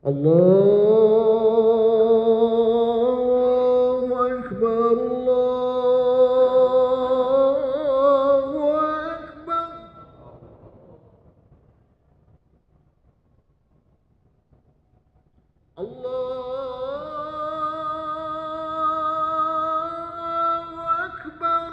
الله أكبر الله أكبر. الله أكبر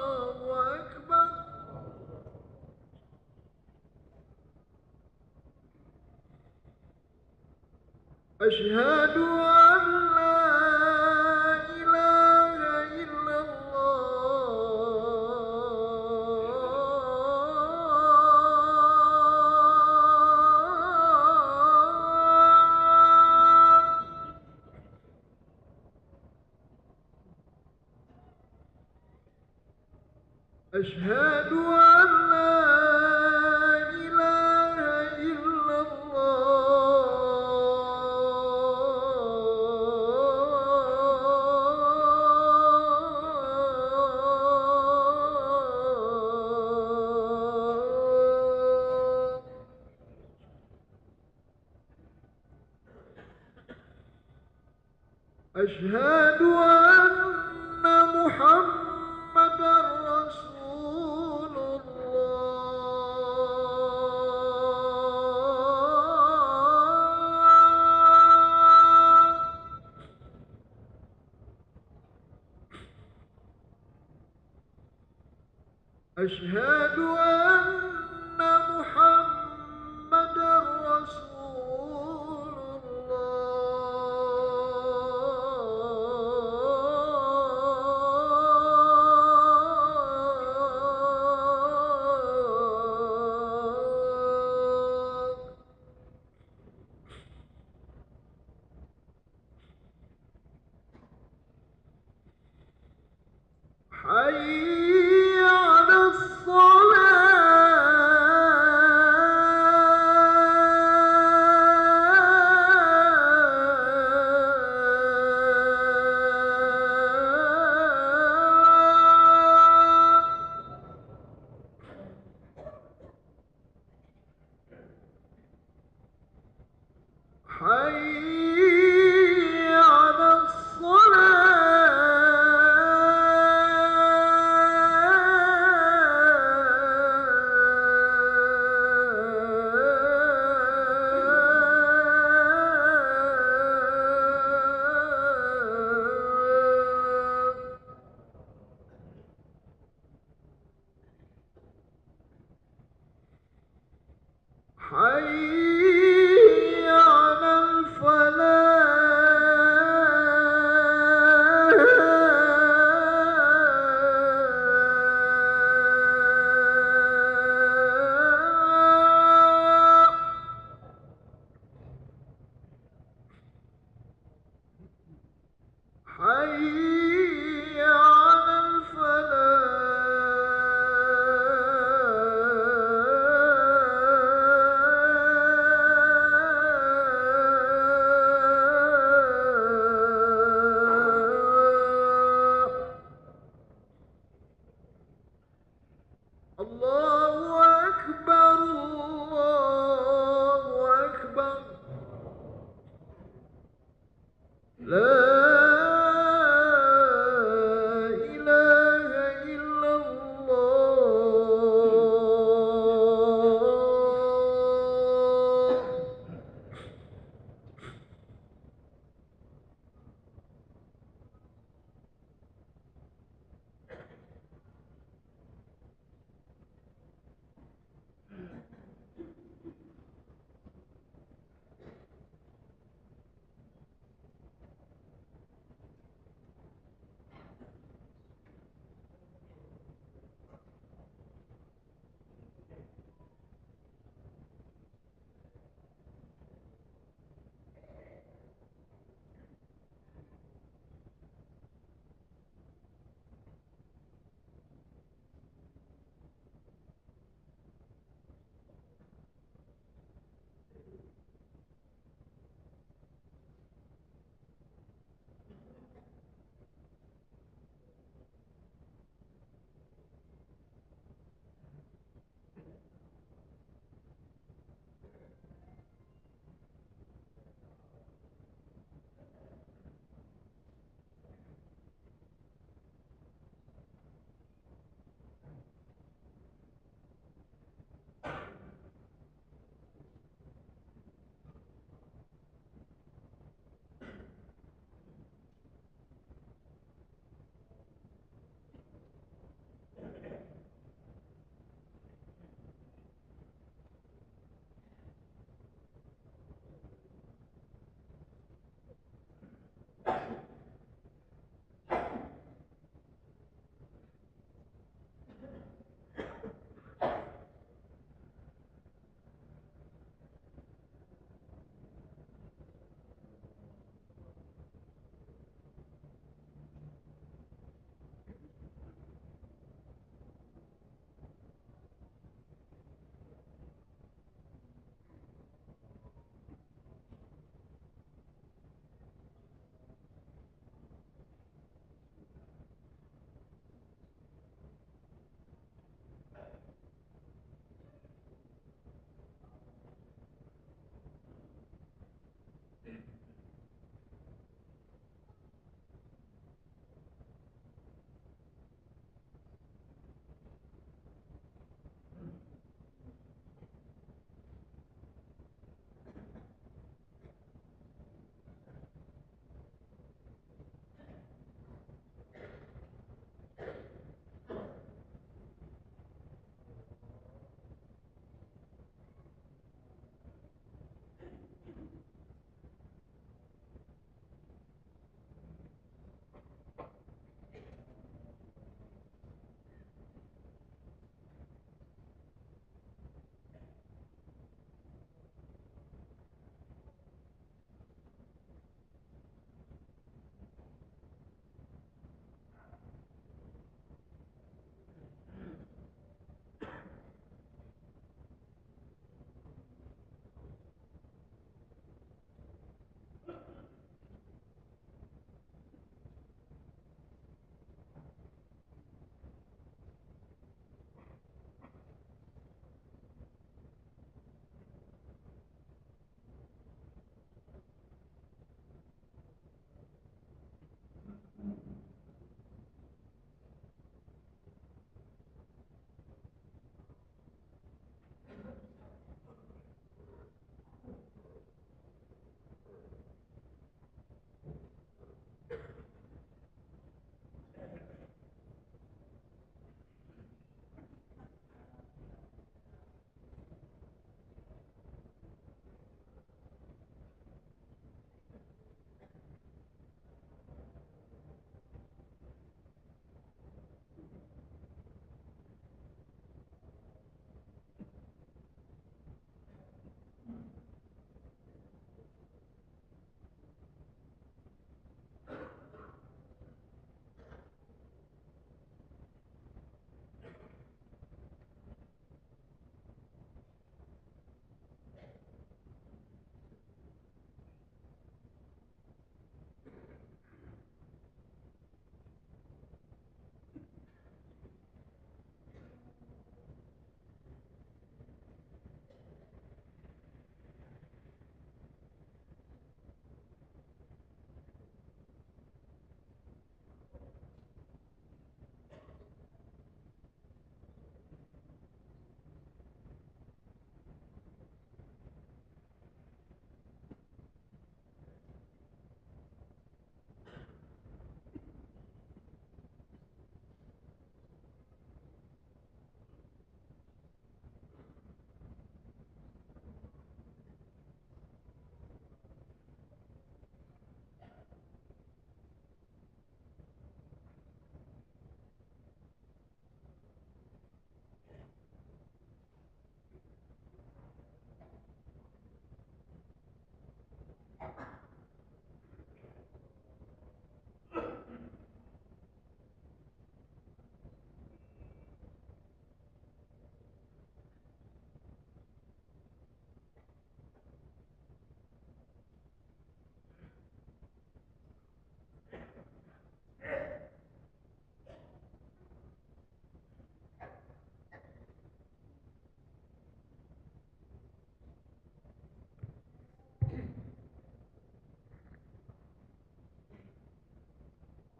الله أكبر. أشهد أن لا إله إلا الله. أشهد أن لا إله إلا الله. أشهد أن محمدًا رسول الله. أشهد أن محمدًا رسول الله. حي على الصلاة. حي على الصلاة. حي على الفلاح. حي على الفلاح. الله أكبر الله أكبر. لا إله إلا الله.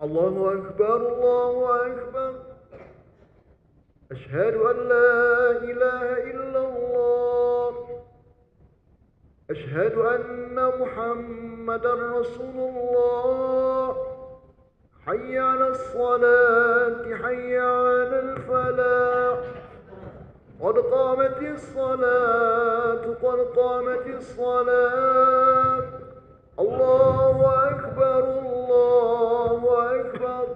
الله أكبر الله أكبر. أشهد أن لا إله إلا الله. أشهد أن محمدا رسول الله. حي على الصلاة حي على الفلاح. قد قامت الصلاة قد قامت الصلاة. الله أكبر الله أكبر.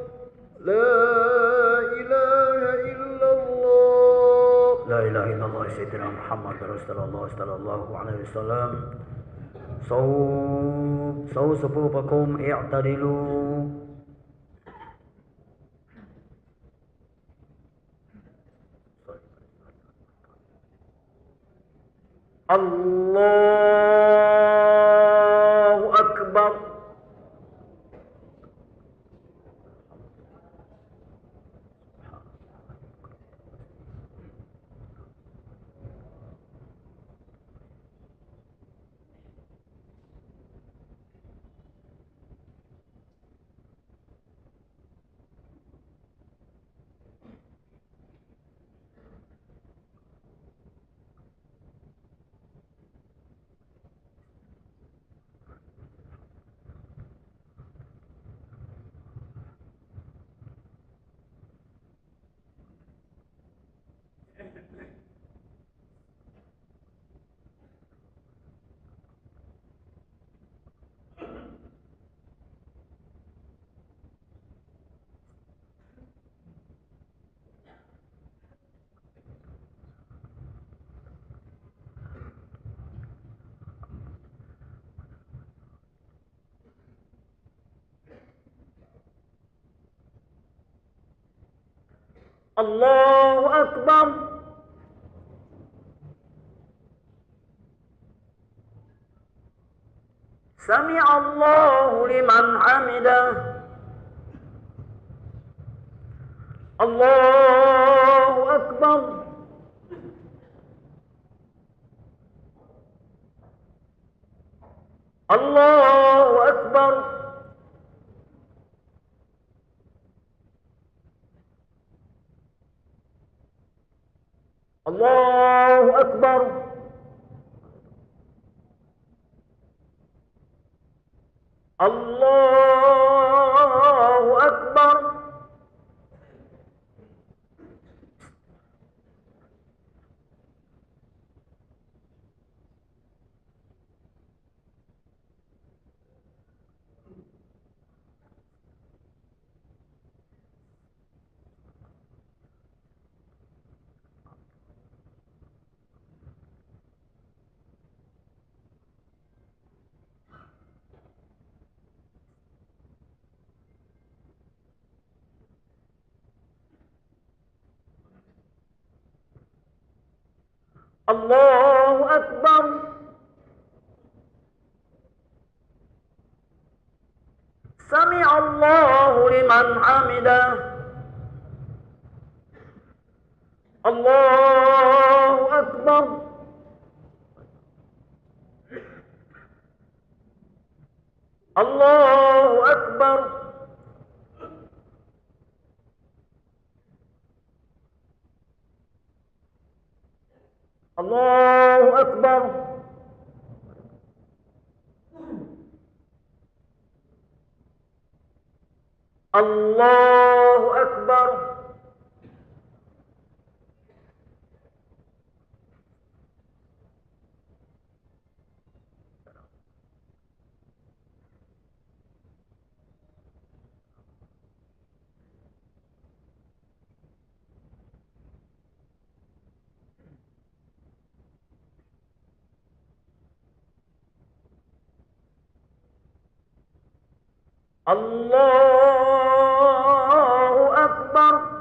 لا إله إلا الله. لا إله إلا الله سيدنا محمد رسول الله صلى الله عليه وسلم. صووا صفوفكم اعتدلوا. الله أكبر. الله أكبر. سمع الله لمن حمده. الله أكبر. الله أكبر. الله أكبر. الله أكبر. الله أكبر. سمع الله لمن حمده. الله أكبر. الله أكبر. الله أكبر. الله أكبر. الله أكبر.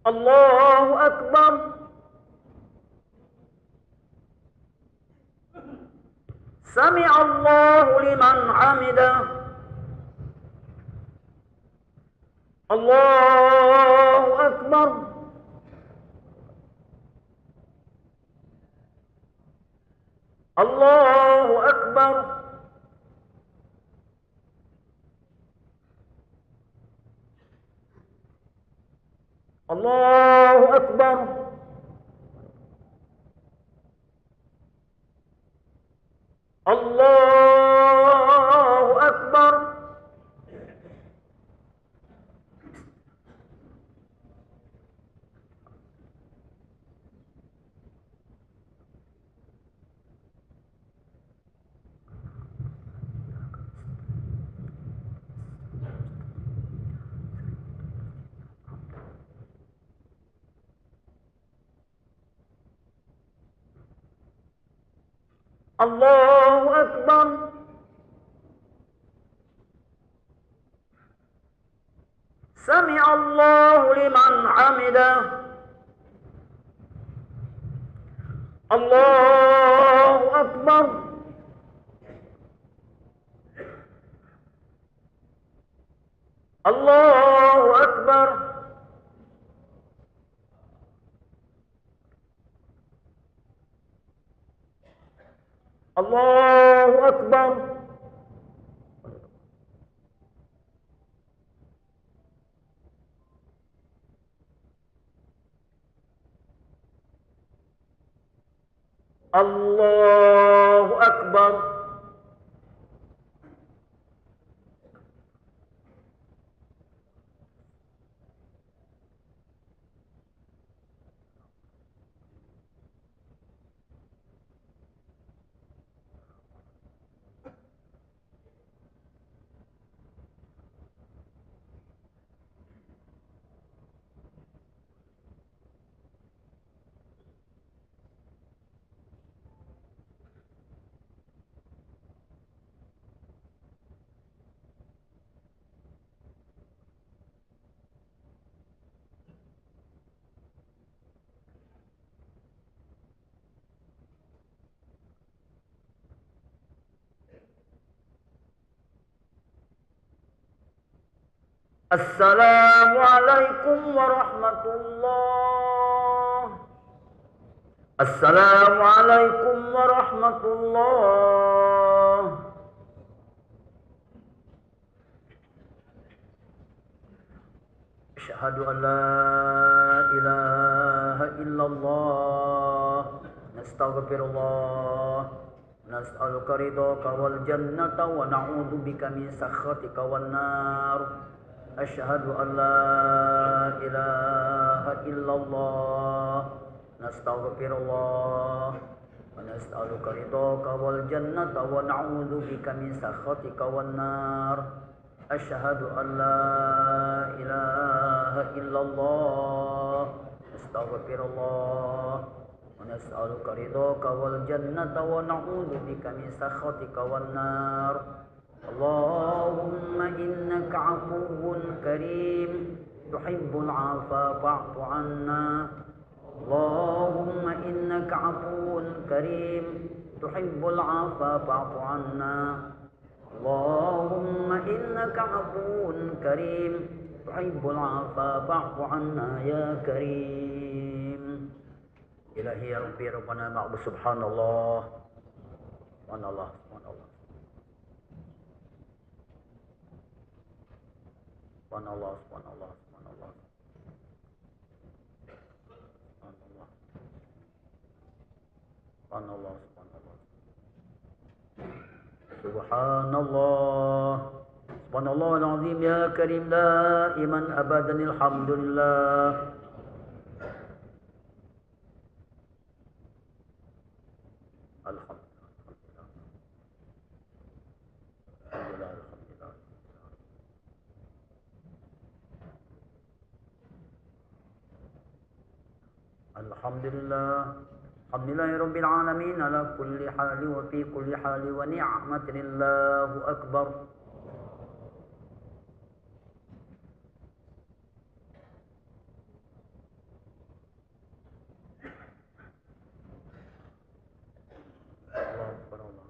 الله أكبر. سمع الله لمن حمده الله أكبر الله أكبر الله أكبر الله أكبر الله أكبر سمع الله لمن حمده الله أكبر الله أكبر الله أكبر الله أكبر السلام عليكم ورحمة الله السلام عليكم ورحمة الله أشهد أن لا إله إلا الله نستغفر الله نسألك رضاك والجنة ونعوذ بك من سخطك والنار أشهد أن لا إله إلا الله نستغفر الله ونسألك رضاك والجنة ونعوذ بك من سخطك والنار أشهد أن لا إله إلا الله نستغفر الله ونسألك رضاك والجنة ونعوذ بك من سخطك والنار اللهم إنك عفو كريم تحب العفو فاعف عنا اللهم إنك عفو كريم تحب العفو فاعف عنا اللهم إنك عفو كريم تحب العفو فاعف عنا يا كريم إلهي يا ربي ربنا معبود سبحان الله سبحان الله سبحان الله سبحان الله سبحان الله سبحان الله سبحان الله سبحان الله سبحان الله سبحان الله العظيم يا كريم دائما أبدا الحمد لله الحمد الحمد لله الحمد لله رب العالمين على كل حال وفي كل حال ونعمة الله أكبر الله أكبر الله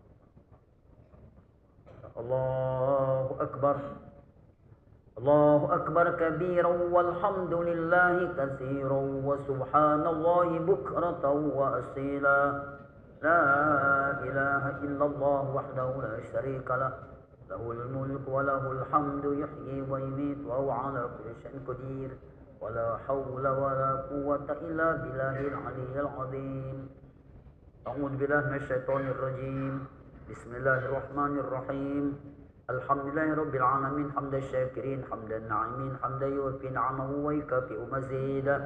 الله أكبر الله أكبر كبيرا والحمد لله كثيرا وسبحان الله بكرة وأصيلا لا إله إلا الله وحده لا شريك له له الملك وله الحمد يحيي ويميت وهو على كل شيء قدير ولا حول ولا قوة إلا بالله العلي العظيم أعوذ بالله من الشيطان الرجيم بسم الله الرحمن الرحيم الحمد لله رب العالمين حمد الشاكرين حمد الناعمين حمد يوفي نعمه ويكافئ مزيدا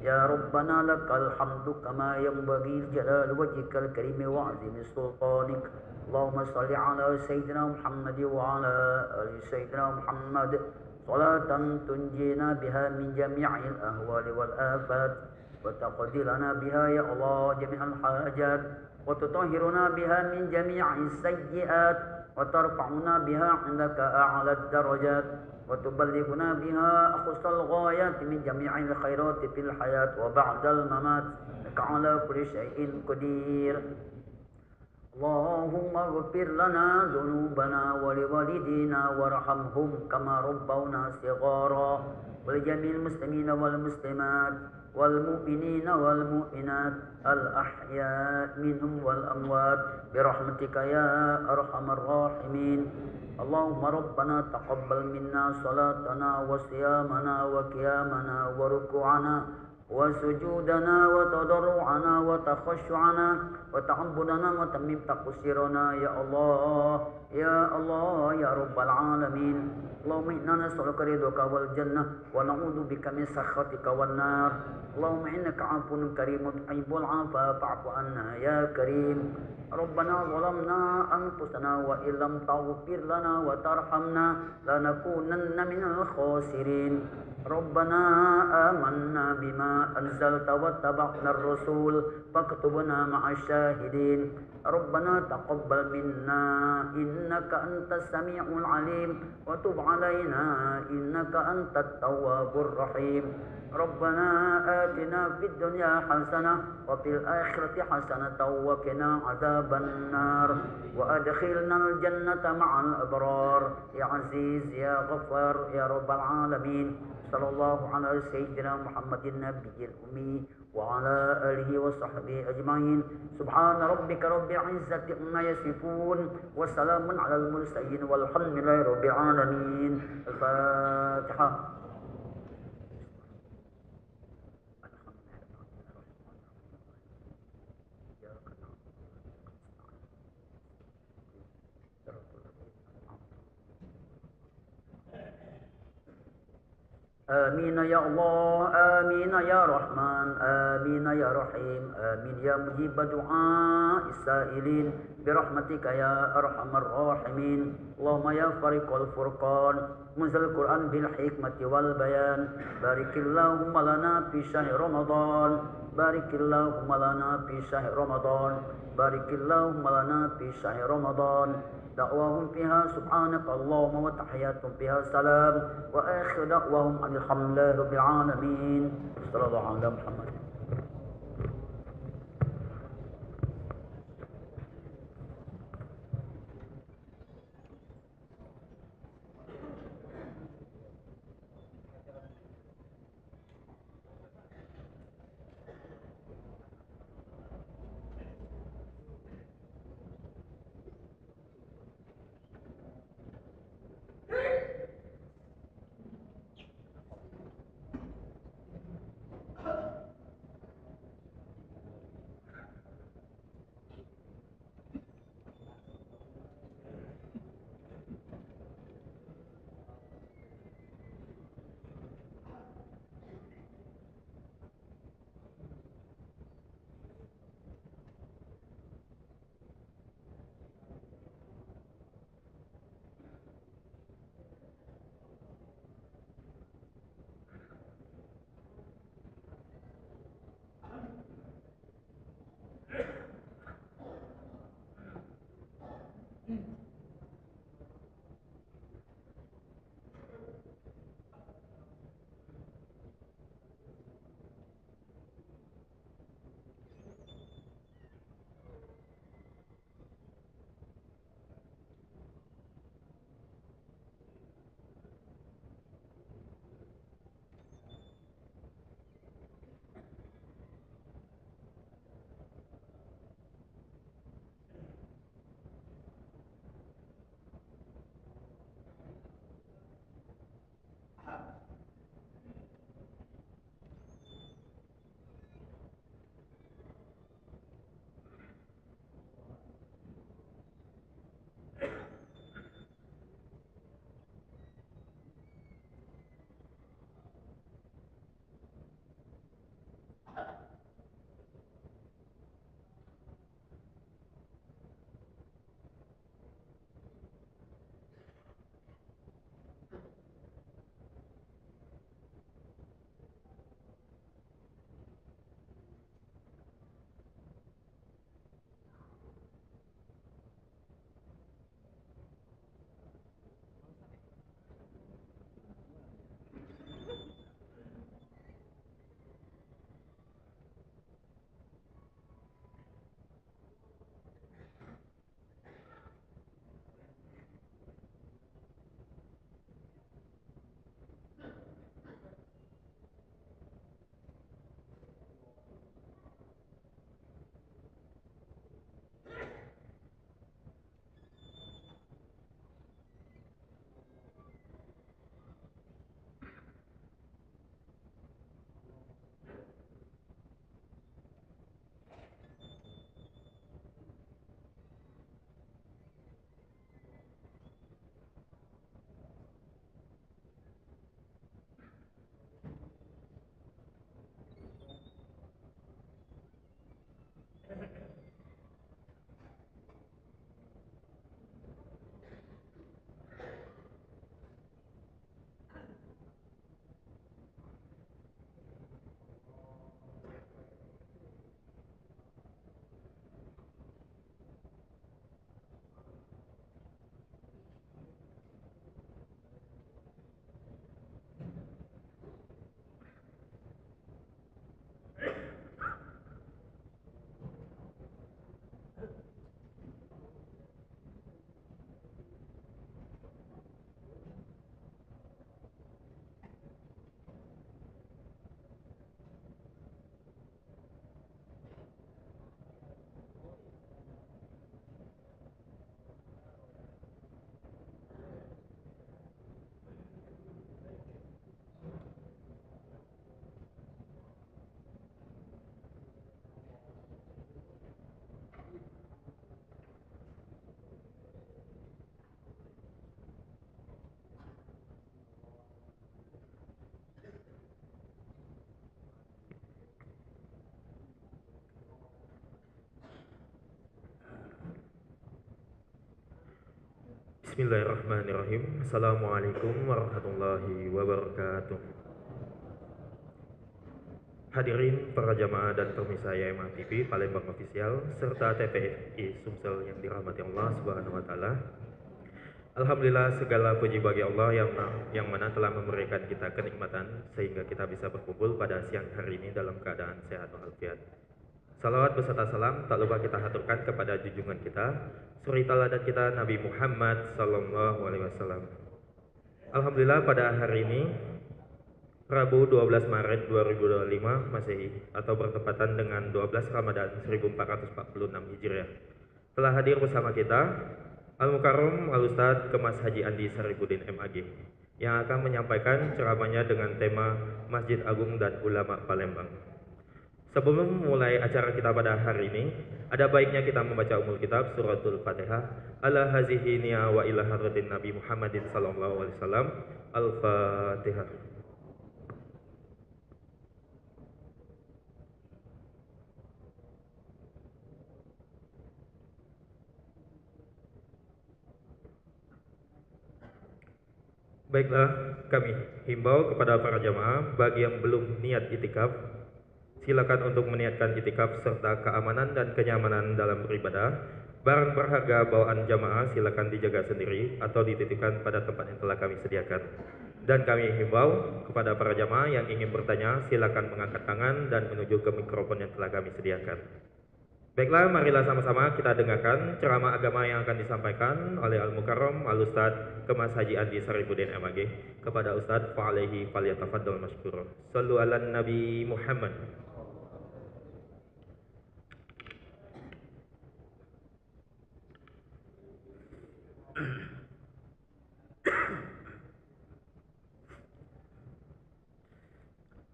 يا ربنا لك الحمد كما ينبغي لجلال وجهك الكريم وعظيم سلطانك اللهم صل على سيدنا محمد وعلى آل سيدنا محمد صلاة تنجينا بها من جميع الأهوال والآفات وتقضي لنا بها يا الله جميع الحاجات وتطهرنا بها من جميع السيئات وترفعنا بها عندك أعلى الدرجات وتبلغنا بها أقصى الغايات من جميع الخيرات في الحياة وبعد الممات إنك على كل شيء قدير اللهم اغفر لنا ذنوبنا ولوالدينا وارحمهم كما ربونا صغارا ولجميع المسلمين والمسلمات والمؤمنين والمؤمنات الأحياء منهم والأموات برحمتك يا أرحم الراحمين اللهم ربنا تقبل منا صلاتنا وصيامنا وقيامنا وركوعنا وسجودنا وتضرعنا وتخشعنا وتعبدنا وتميم تقصيرنا يا الله يا الله يا رب العالمين اللهم إنا نسألك رضاك والجنة ونعوذ بك من سخطك والنار اللهم إنك عفو كريم تحب العفو فاعف عنا يا كريم ربنا ظلمنا أنفسنا وإن لم تغفر لنا وترحمنا لنكونن من الخاسرين ربنا آمنا بما أنزلت واتبعنا الرسول فاكتبنا مع الشاهدين ربنا تقبل منا إنك أنت السميع العليم وتب علينا إنك أنت التواب الرحيم ربنا آتنا في الدنيا حسنة وفي الآخرة حسنة وقنا عذاب النار وأدخلنا الجنة مع الأبرار يا عزيز يا غفار يا رب العالمين صلى الله على سيدنا محمد النبي الأمي وعلى آله وصحبه أجمعين سبحان ربك رب العزة عما يصفون وسلام على المرسلين والحمد لله رب العالمين الفاتحة آمين يا الله آمين يا رحمن آمين يا رحيم آمين يا مجيب دعاء السائلين برحمتك يا أرحم الراحمين اللهم يا فارق الفرقان منزل القرآن بالحكمة والبيان بارك اللهم لنا في شهر رمضان بارك اللهم لنا في شهر رمضان بارك اللهم لنا في شهر رمضان دعواهم فيها سبحانك اللهم وتحياتهم فيها سلام وآخر دعواهم أن الحمد لله رب العالمين صلى الله على محمد Bismillahirrahmanirrahim. Assalamualaikum warahmatullahi wabarakatuh. Hadirin para jamaah dan pemirsa YMA TV Palembang Official serta TPFI Sumsel yang dirahmati Allah Subhanahu wa taala. Alhamdulillah, segala puji bagi Allah yang mana telah memberikan kita kenikmatan sehingga kita bisa berkumpul pada siang hari ini dalam keadaan sehat walafiat. Salawat beserta salam tak lupa kita haturkan kepada junjungan kita, suri teladan kita Nabi Muhammad sallallahu alaihi wasallam. Alhamdulillah, pada hari ini Rabu 12 Maret 2025 Masehi atau bertepatan dengan 12 Ramadan 1446 Hijriah telah hadir bersama kita Al-Mukarram Al-Ustadz Kemas Haji Andi Saripudin MAG yang akan menyampaikan ceramahnya dengan tema Masjid Agung dan Ulama Palembang. Sebelum mulai acara kita pada hari ini, ada baiknya kita membaca umul kitab suratul Fatihah ala hazihi niya wa ila hadratin Nabi Muhammadin sallallahu alaihi wasallam. Al-Fatihah. Baiklah, kami himbau kepada para jamaah bagi yang belum niat itikaf, silakan untuk meniatkan itikaf serta keamanan dan kenyamanan dalam beribadah. Barang berharga bawaan jamaah silakan dijaga sendiri atau dititipkan pada tempat yang telah kami sediakan. Dan kami himbau kepada para jamaah yang ingin bertanya silakan mengangkat tangan dan menuju ke mikrofon yang telah kami sediakan. Baiklah, marilah sama-sama kita dengarkan ceramah agama yang akan disampaikan oleh Al-Mukarram Al-Ustadz Kemas Haji Andi Saripudin MAG. Kepada Ustadz fa'alaihi falyatafaddal masykur. Sallu ala Nabi Muhammad.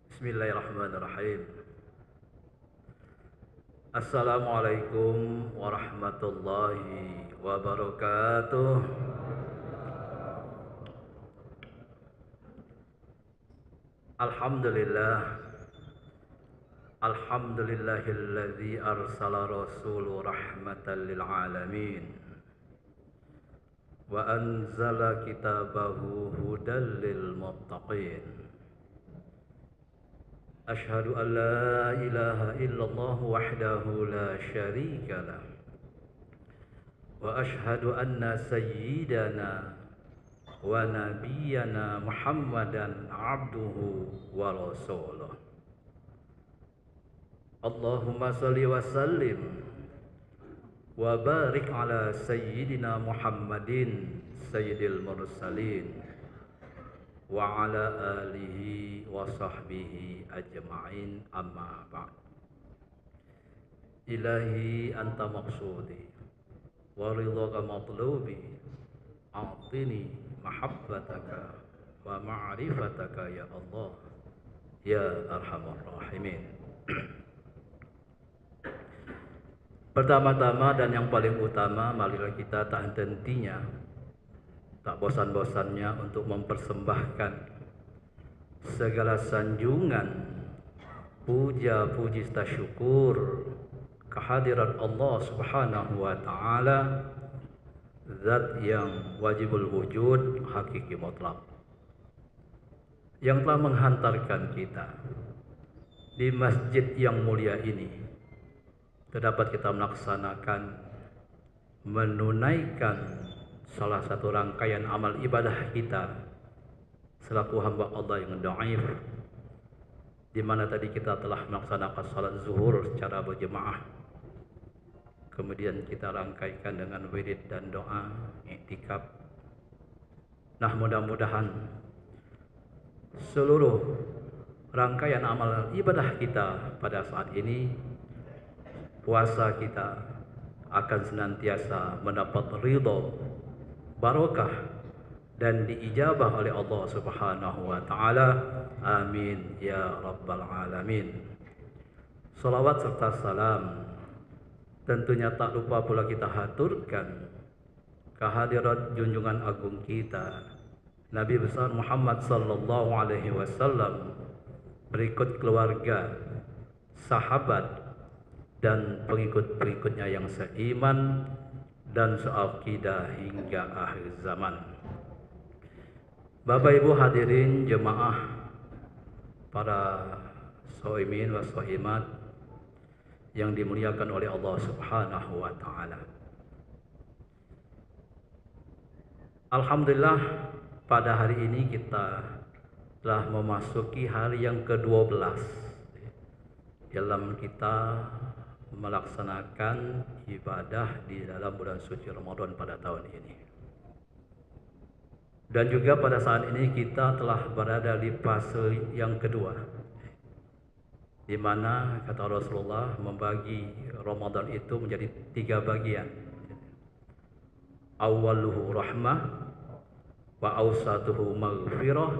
Bismillahirrahmanirrahim. Assalamualaikum warahmatullahi wabarakatuh. Alhamdulillah. Alhamdulillahilladzi arsala rasuluhu rahmatan lil alamin wa anzala kitabahu hudan lil muttaqin. Ashhadu an la ilaha illallah wahdahu la syarika lah wa ashhadu anna sayyidana wa nabiyyana Muhammadan abduhu wa rasuluh. Allahumma salli wa sallim wa barik ala sayyidina Muhammadin sayyidil mursalin wa ala alihi wa sahbihi ajma'in, amma ba'd. Ilahi anta maqsudi wa ridhaka matlubi, a'tini mahabbataka wa ma'rifataka ya Allah ya arhamar rahimin. Pertama-tama dan yang paling utama, marilah kita tak hentinya, tak bosan-bosannya untuk mempersembahkan segala sanjungan, puja, puji, serta syukur kehadiran Allah Subhanahu wa taala, zat yang wajibul wujud, hakiki mutlak, yang telah menghantarkan kita di masjid yang mulia ini, terdapat kita melaksanakan, menunaikan salah satu rangkaian amal ibadah kita selaku hamba Allah yang dhaif, di mana tadi kita telah melaksanakan salat zuhur secara berjemaah, kemudian kita rangkaikan dengan wirid dan doa iktikaf. Nah, mudah-mudahan seluruh rangkaian amal ibadah kita pada saat ini, puasa kita akan senantiasa mendapat ridho, barokah dan diijabah oleh Allah Subhanahu wa taala. Amin ya rabbal alamin. Salawat serta salam tentunya tak lupa pula kita haturkan kehadirat junjungan agung kita Nabi besar Muhammad sallallahu alaihi wasallam, berikut keluarga, sahabat dan pengikut-pengikutnya yang seiman dan seakidah hingga akhir zaman. Bapak Ibu hadirin jemaah, para shaimin wa shaimat yang dimuliakan oleh Allah Subhanahu wa taala. Alhamdulillah, pada hari ini kita telah memasuki hari yang ke-12 dalam kita melaksanakan ibadah di dalam bulan suci Ramadan pada tahun ini. Dan juga pada saat ini kita telah berada di fase yang kedua, di mana kata Rasulullah membagi Ramadan itu menjadi 3 bagian. Awaluhu rahmah, wa awsatuhu maghfirah,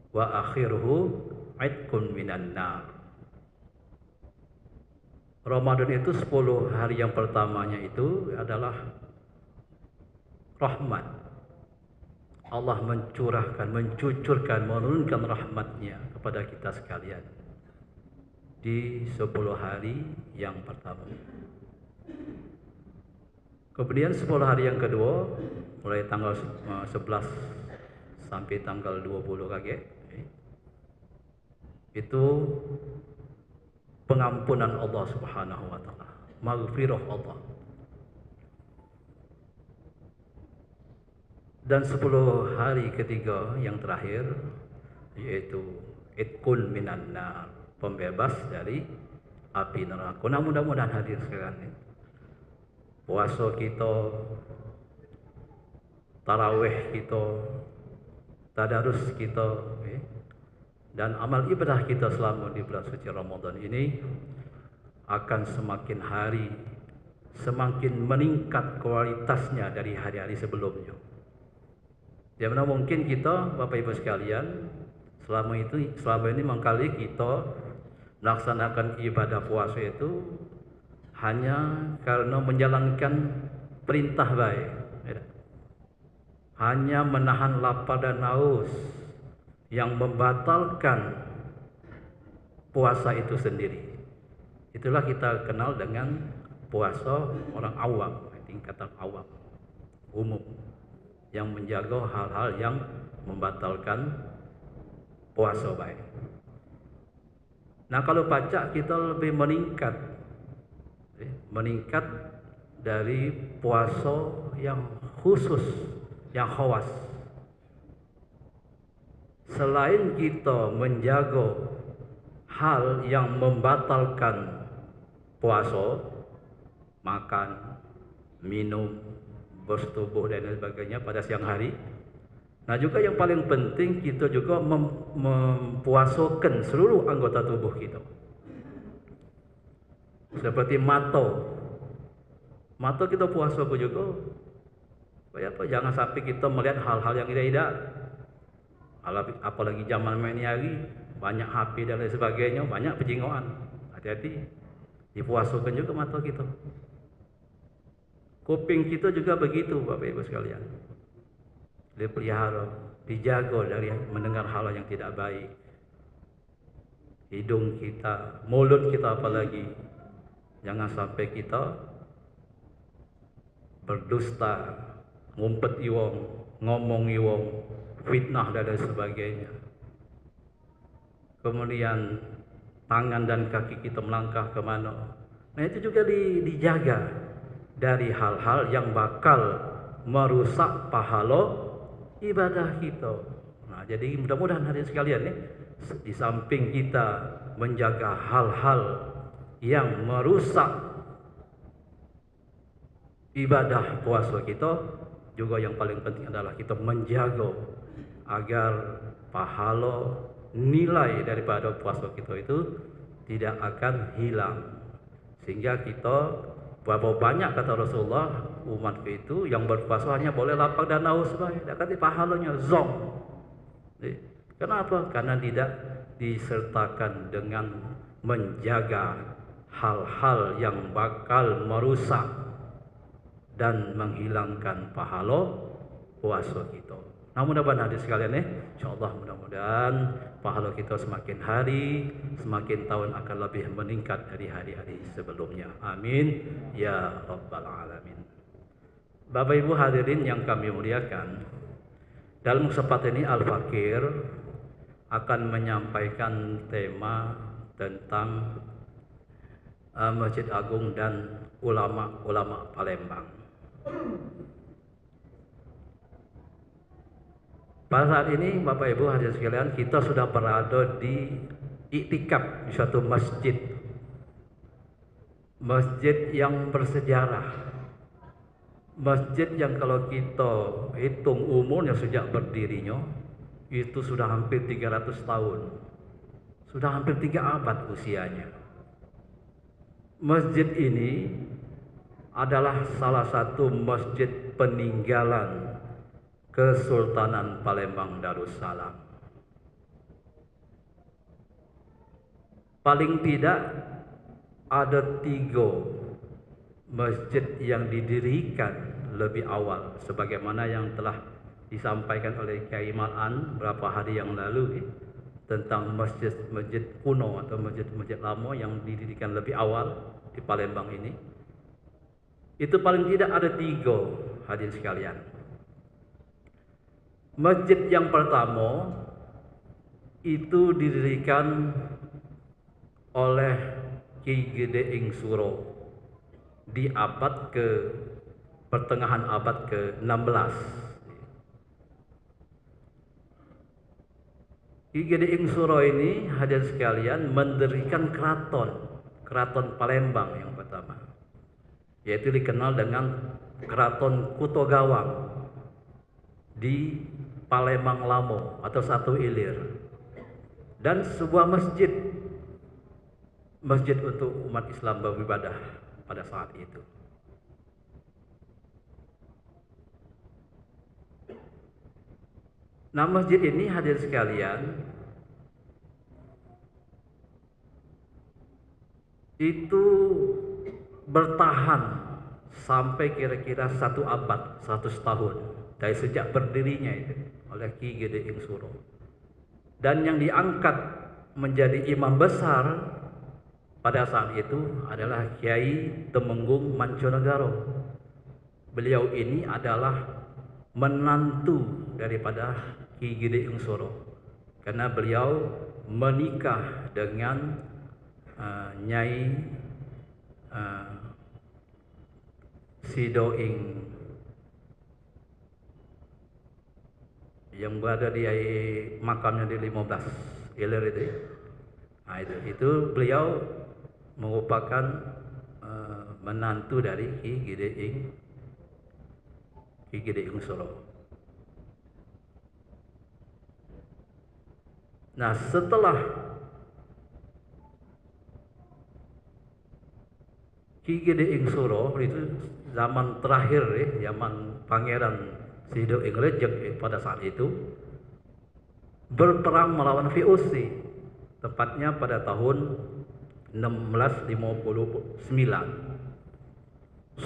wa akhiruhu itqun minan nar. Ramadan itu 10 hari yang pertamanya itu adalah rahmat. Allah mencurahkan, mencucurkan, menurunkan rahmatnya kepada kita sekalian di 10 hari yang pertama. Kemudian 10 hari yang kedua, mulai tanggal 11 sampai tanggal 20 kaget, itu pengampunan Allah Subhanahu wa taala, maghfirah Allah. Dan 10 hari ketiga yang terakhir yaitu itqun minan nar, pembebas dari api neraka. Nah, mudah-mudahan hadir sekalian, puasa kita, tarawih kita, tadarus kita, dan amal ibadah kita selama di bulan suci Ramadan ini akan semakin hari semakin meningkat kualitasnya dari hari-hari sebelumnya. Ya, mana mungkin kita Bapak Ibu sekalian selama ini mengkali kita melaksanakan ibadah puasa itu hanya karena menjalankan perintah baik, hanya menahan lapar dan haus, yang membatalkan puasa itu sendiri. Itulah kita kenal dengan puasa orang awam, tingkatan awam, umum, yang menjaga hal-hal yang membatalkan puasa baik. Nah, kalau pacak kita lebih meningkat dari puasa yang khusus, yang khawas. Selain kita menjaga hal yang membatalkan puasa, makan, minum, bersetubuh dan lain sebagainya pada siang hari. Nah, juga yang paling penting kita juga mempuasakan seluruh anggota tubuh kita. Seperti mata kita puasa juga. Jangan sampai kita melihat hal-hal yang tidak. Apalagi zaman ini hari banyak HP dan lain sebagainya, banyak pejingoan. Hati-hati, dipuasakan juga mata kita. Kuping kita juga begitu, Bapak Ibu sekalian. Dipelihara, dijaga dari mendengar hal yang tidak baik. Hidung kita, mulut kita apalagi, jangan sampai kita berdusta, ngumpet iwong, ngomong iwong, fitnah dan lain sebagainya. Kemudian tangan dan kaki kita melangkah kemana. Nah, itu juga dijaga dari hal-hal yang bakal merusak pahala ibadah kita. Nah, jadi mudah-mudahan hadirin sekalian di samping kita menjaga hal-hal yang merusak ibadah puasa kita, juga yang paling penting adalah kita menjaga agar pahala nilai daripada puasa kita itu tidak akan hilang. Sehingga kita, berapa banyak kata Rasulullah, umat itu yang berpuasa hanya boleh lapar dan haus baik, dan kata pahalanya zong. Kenapa? Karena tidak disertakan dengan menjaga hal-hal yang bakal merusak dan menghilangkan pahala puasa kita. Nah, mudah-mudahan hadirin sekalian, insyaallah mudah-mudahan pahala kita semakin hari, semakin tahun akan lebih meningkat dari hari-hari sebelumnya. Amin ya rabbal alamin. Bapak Ibu hadirin yang kami muliakan, dalam kesempatan ini Al-Fakir akan menyampaikan tema tentang Masjid Agung dan ulama-ulama Palembang. Pada saat ini Bapak Ibu hadirin sekalian, kita sudah berada di iktikaf di suatu masjid. Masjid yang bersejarah. Masjid yang kalau kita hitung umurnya sejak berdirinya itu sudah hampir 300 tahun. Sudah hampir 3 abad usianya. Masjid ini adalah salah satu masjid peninggalan Kesultanan Palembang Darussalam. Paling tidak ada 3 masjid yang didirikan lebih awal, sebagaimana yang telah disampaikan oleh Kiai Mal'an beberapa hari yang lalu tentang masjid-masjid kuno atau masjid-masjid lama yang didirikan lebih awal di Palembang ini. Itu paling tidak ada 3, hadirin sekalian. Masjid yang pertama itu didirikan oleh Ki Gede Ing Suro di pertengahan abad ke-16. Ki Gede Ing Suro ini, hadirin sekalian, mendirikan keraton Palembang yang pertama, yaitu dikenal dengan Keraton Kutogawang di Palembang Lamo atau Satu Ilir, dan sebuah masjid untuk umat Islam beribadah pada saat itu. Nah, masjid ini hadirin sekalian itu bertahan sampai kira-kira 1 abad, 100 tahun dari sejak berdirinya itu oleh Ki Gede Ing Suro. Dan yang diangkat menjadi imam besar pada saat itu adalah Kiai Temenggung Manconegoro. Beliau ini adalah menantu daripada Ki Gede Ing Suro, karena beliau menikah dengan Nyai Sido Ing yang berada di makamnya di 15 Ilir itu. Nah, itu beliau merupakan menantu dari Ki Gede Ing Suro. Nah, setelah Ki Gede Ing Suro itu zaman terakhir zaman Pangeran Sido Ing Rejek pada saat itu berperang melawan VOC, tepatnya pada tahun 1659,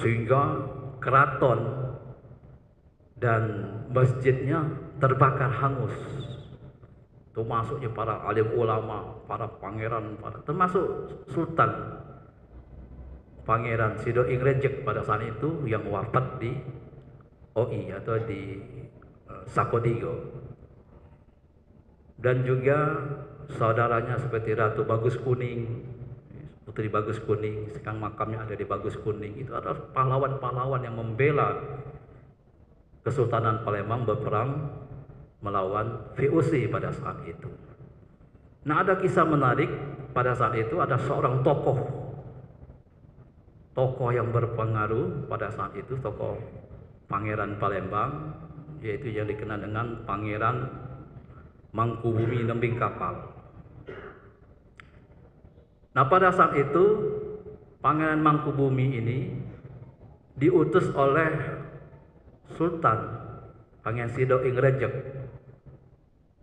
sehingga keraton dan masjidnya terbakar hangus. Termasuknya para alim ulama, para pangeran, termasuk Sultan Pangeran Sido Ing Rejek pada saat itu yang wafat di OI atau di Sakodigo, dan juga saudaranya seperti Ratu Bagus Kuning, Putri Bagus Kuning, sekarang makamnya ada di Bagus Kuning. Itu adalah pahlawan-pahlawan yang membela Kesultanan Palembang berperang melawan VOC pada saat itu. Nah, ada kisah menarik pada saat itu. Ada seorang tokoh yang berpengaruh pada saat itu, tokoh Pangeran Palembang, yaitu yang dikenal dengan Pangeran Mangkubumi Nembing Kapal. Nah, pada saat itu Pangeran Mangkubumi ini diutus oleh Sultan Pangeran Sido Ing Rejek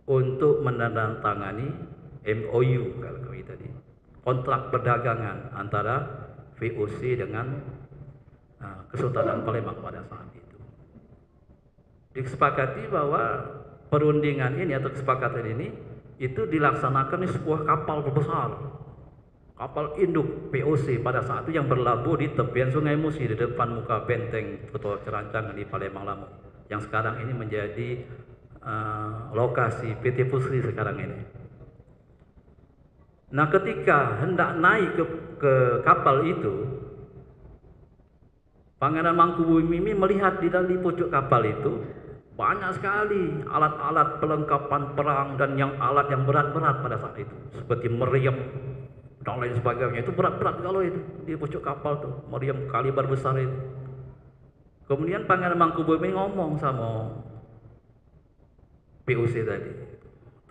untuk menandatangani MOU kalau kami tadi, kontrak perdagangan antara VOC dengan Kesultanan Palembang pada saat itu. Disepakati bahwa perundingan ini atau kesepakatan ini itu dilaksanakan di sebuah kapal besar, kapal induk POC pada saat itu yang berlabuh di tepian Sungai Musi di depan muka benteng Kota Cerancangan di Palembang Lama, yang sekarang ini menjadi lokasi PT Pusri sekarang ini. Nah, ketika hendak naik ke kapal itu, Pangeran Mangkubumi melihat di dalam pucuk kapal itu banyak sekali alat-alat perlengkapan perang dan alat yang berat-berat pada saat itu, seperti meriam dan lain sebagainya. Itu berat-berat kalau itu di pucuk kapal tuh, meriam kaliber besar itu. Kemudian Pangeran Mangkubumi ngomong sama POC tadi,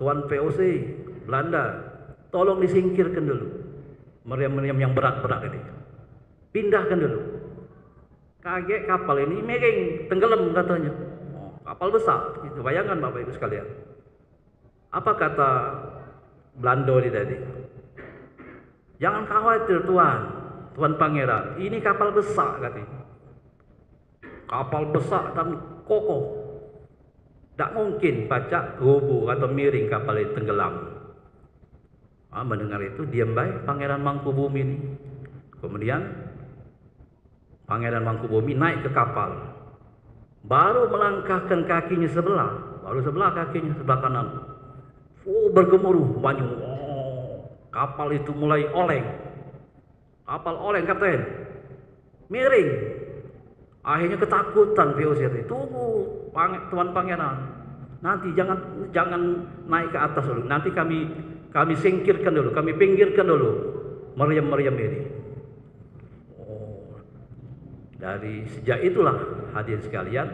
Tuan POC Belanda, tolong disingkirkan dulu meriam-meriam yang berat-berat ini, pindahkan dulu. Kaget kapal ini miring, tenggelam katanya. Oh, kapal besar, itu bayangkan Bapak Ibu sekalian. Apa kata Belanda ini tadi? Jangan khawatir Tuan Pangeran, ini kapal besar katanya. Kapal besar dan kokoh, tak mungkin pacak, roboh atau miring kapal itu tenggelam. Mendengar itu diam baik Pangeran Mangkubumi ini. Kemudian Pangeran Mangkubumi naik ke kapal, baru melangkahkan kakinya sebelah kakinya sebelah kanan. Bergemuruh banyu. Kapal itu mulai oleng. Kapal oleng, Kapten. Miring. Akhirnya ketakutan VOC itu. Tunggu, Tuan Pangeran. Nanti jangan naik ke atas dulu. Nanti kami singkirkan dulu, kami pinggirkan dulu meriam-meriam ini. Dari sejak itulah hadirin sekalian,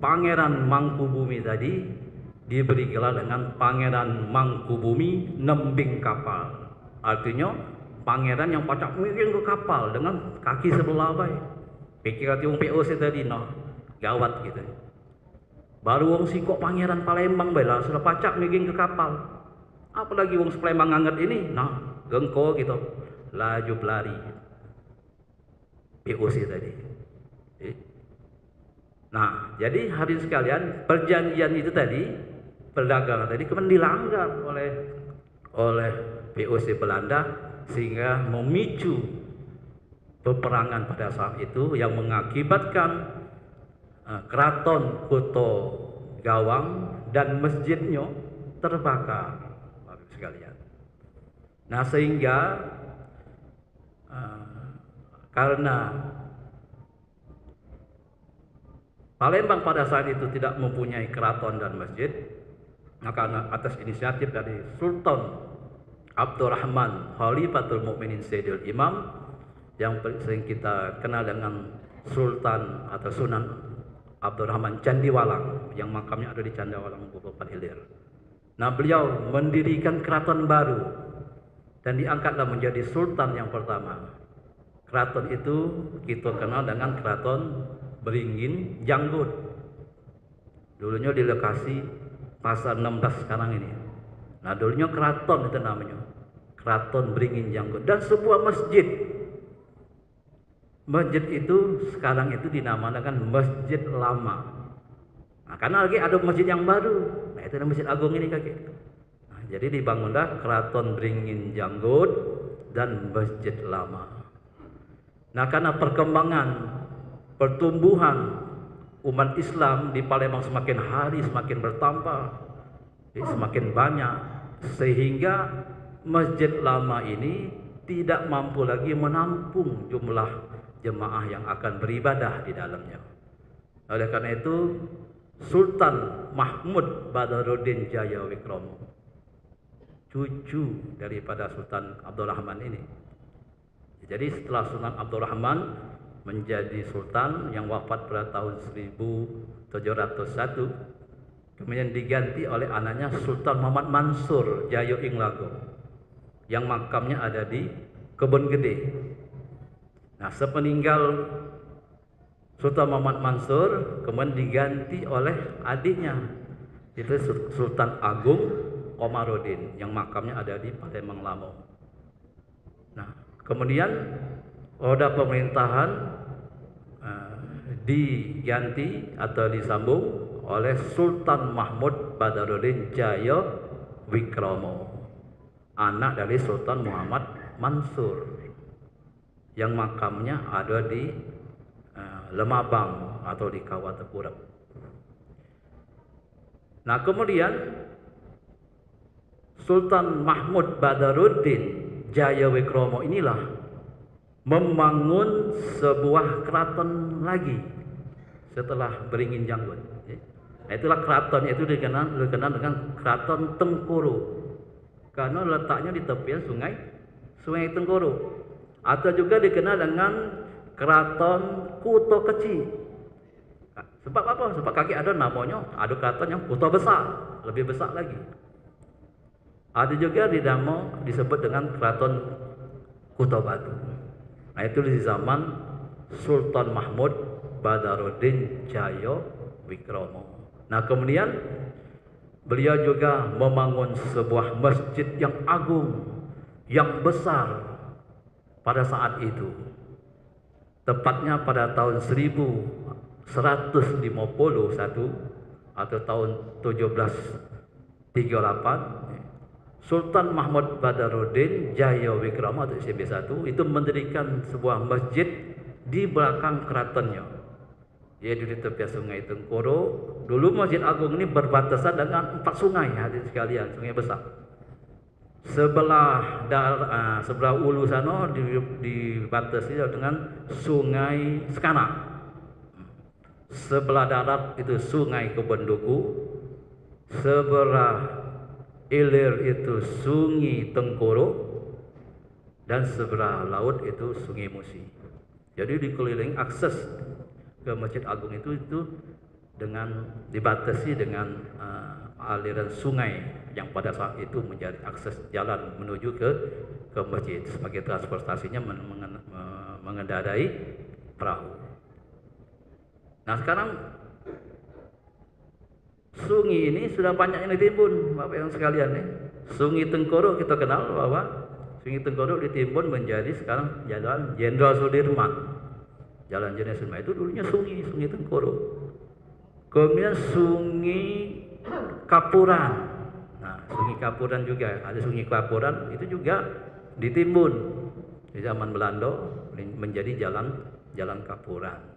Pangeran Mangkubumi tadi diberi gelar dengan Pangeran Mangkubumi Nembing Kapal. Artinya pangeran yang pacak miring ke kapal dengan kaki sebelah baik. Pikir hati wong POC tadi, nah gawat gitu. Baru wong si kok Pangeran Palembang bela sudah pacak miring ke kapal. Apalagi wong Palembang nganget ini, nah gengko gitu, laju pelari. POC tadi. Nah, jadi hadirin sekalian, perjanjian itu tadi, perdagangan tadi kemudian dilanggar oleh POC Belanda sehingga memicu peperangan pada saat itu yang mengakibatkan keraton Kota Gawang dan masjidnya terbakar, Bapak sekalian. Nah, sehingga karena Palembang pada saat itu tidak mempunyai keraton dan masjid, maka atas inisiatif dari Sultan Abdurrahman Khalifatul Mukminin Sayyidul Imam yang sering kita kenal dengan Sultan atau Sunan Abdurrahman Candiwalang yang makamnya ada di Candiwalang, Kabupaten Hilir. Nah, beliau mendirikan keraton baru dan diangkatlah menjadi sultan yang pertama. Keraton itu kita kenal dengan Keraton Beringin Janggut. Dulunya di lokasi Pasar 16 sekarang ini. Nah, dulunya keraton itu namanya. Keraton Beringin Janggut. Dan sebuah masjid. Masjid itu sekarang itu dinamakan Masjid Lama. Nah, karena lagi ada masjid yang baru. Nah, itu Masjid Agung ini kakek. Nah, jadi dibangunlah Keraton Beringin Janggut dan Masjid Lama. Nah, karena pertumbuhan umat Islam di Palembang semakin hari semakin bertambah, semakin banyak, sehingga Masjid Lama ini tidak mampu lagi menampung jumlah jemaah yang akan beribadah di dalamnya. Oleh karena itu, Sultan Mahmud Badaruddin Jaya Wikromo, cucu daripada Sultan Abdurrahman ini. Jadi setelah Sultan Abdurrahman menjadi sultan yang wafat pada tahun 1701, kemudian diganti oleh anaknya Sultan Muhammad Mansur Jayo Inglago yang makamnya ada di Kebon Gede. Nah, sepeninggal Sultan Muhammad Mansur kemudian diganti oleh adiknya, itu Sultan Agung Komarudin yang makamnya ada di Palembang Lamo. Nah, kemudian roda pemerintahan diganti atau disambung oleh Sultan Mahmud Badaruddin Jaya Wikromo, anak dari Sultan Muhammad Mansur yang makamnya ada di Lemabang atau di Kawah Tepurep. Nah, kemudian Sultan Mahmud Badaruddin Jayawikromo inilah membangun sebuah keraton lagi setelah Beringin Janggut. Nah, itulah keraton itu dikenal dengan Keraton Tengkuru karena letaknya di tepian Sungai Tengkuru, atau juga dikenal dengan Keraton Kuto Kecil. Sebab apa? Sebab kaki ada namanya, ada keraton yang Kuto Besar, lebih besar lagi. Ada juga di Damo disebut dengan Keraton Kuto Batu. Nah, itu di zaman Sultan Mahmud Badaruddin Jayawikromo. Nah, kemudian beliau juga membangun sebuah masjid yang agung, yang besar pada saat itu. Tepatnya pada tahun 1151 atau tahun 1738, Sultan Mahmud Badaruddin Jayawikromo atau SB1 itu mendirikan sebuah masjid di belakang keratonnya, yaitu di tepi Sungai Tengkuru. Dulu Masjid Agung ini berbatasan dengan 4 sungai, hadirin sekalian, sungai besar. Sebelah ulu sana dibatasi dengan Sungai Sekanak. Sebelah darat itu Sungai Kebonduku. Sebelah ilir itu Sungai Tengkuru, dan sebelah laut itu Sungai Musi. Jadi dikelilingi akses ke Masjid Agung itu dengan dibatasi dengan aliran sungai yang pada saat itu menjadi akses jalan menuju ke masjid. Sebagai transportasinya mengendarai perahu. Nah, sekarang sungai ini sudah banyak yang ditimbun, Bapak yang sekalian nih. Sungai Tengkuru kita kenal bahwa Sungai Tengkuru ditimbun menjadi sekarang Jalan Jenderal Sudirman. Jalan Jenderal Sudirman itu dulunya Sungai Tengkuru. Kemudian Sungai Kapuran. Nah, Sungai Kapuran juga ada Sungai Kapuran itu juga ditimbun di zaman Belanda menjadi Jalan Kapuran.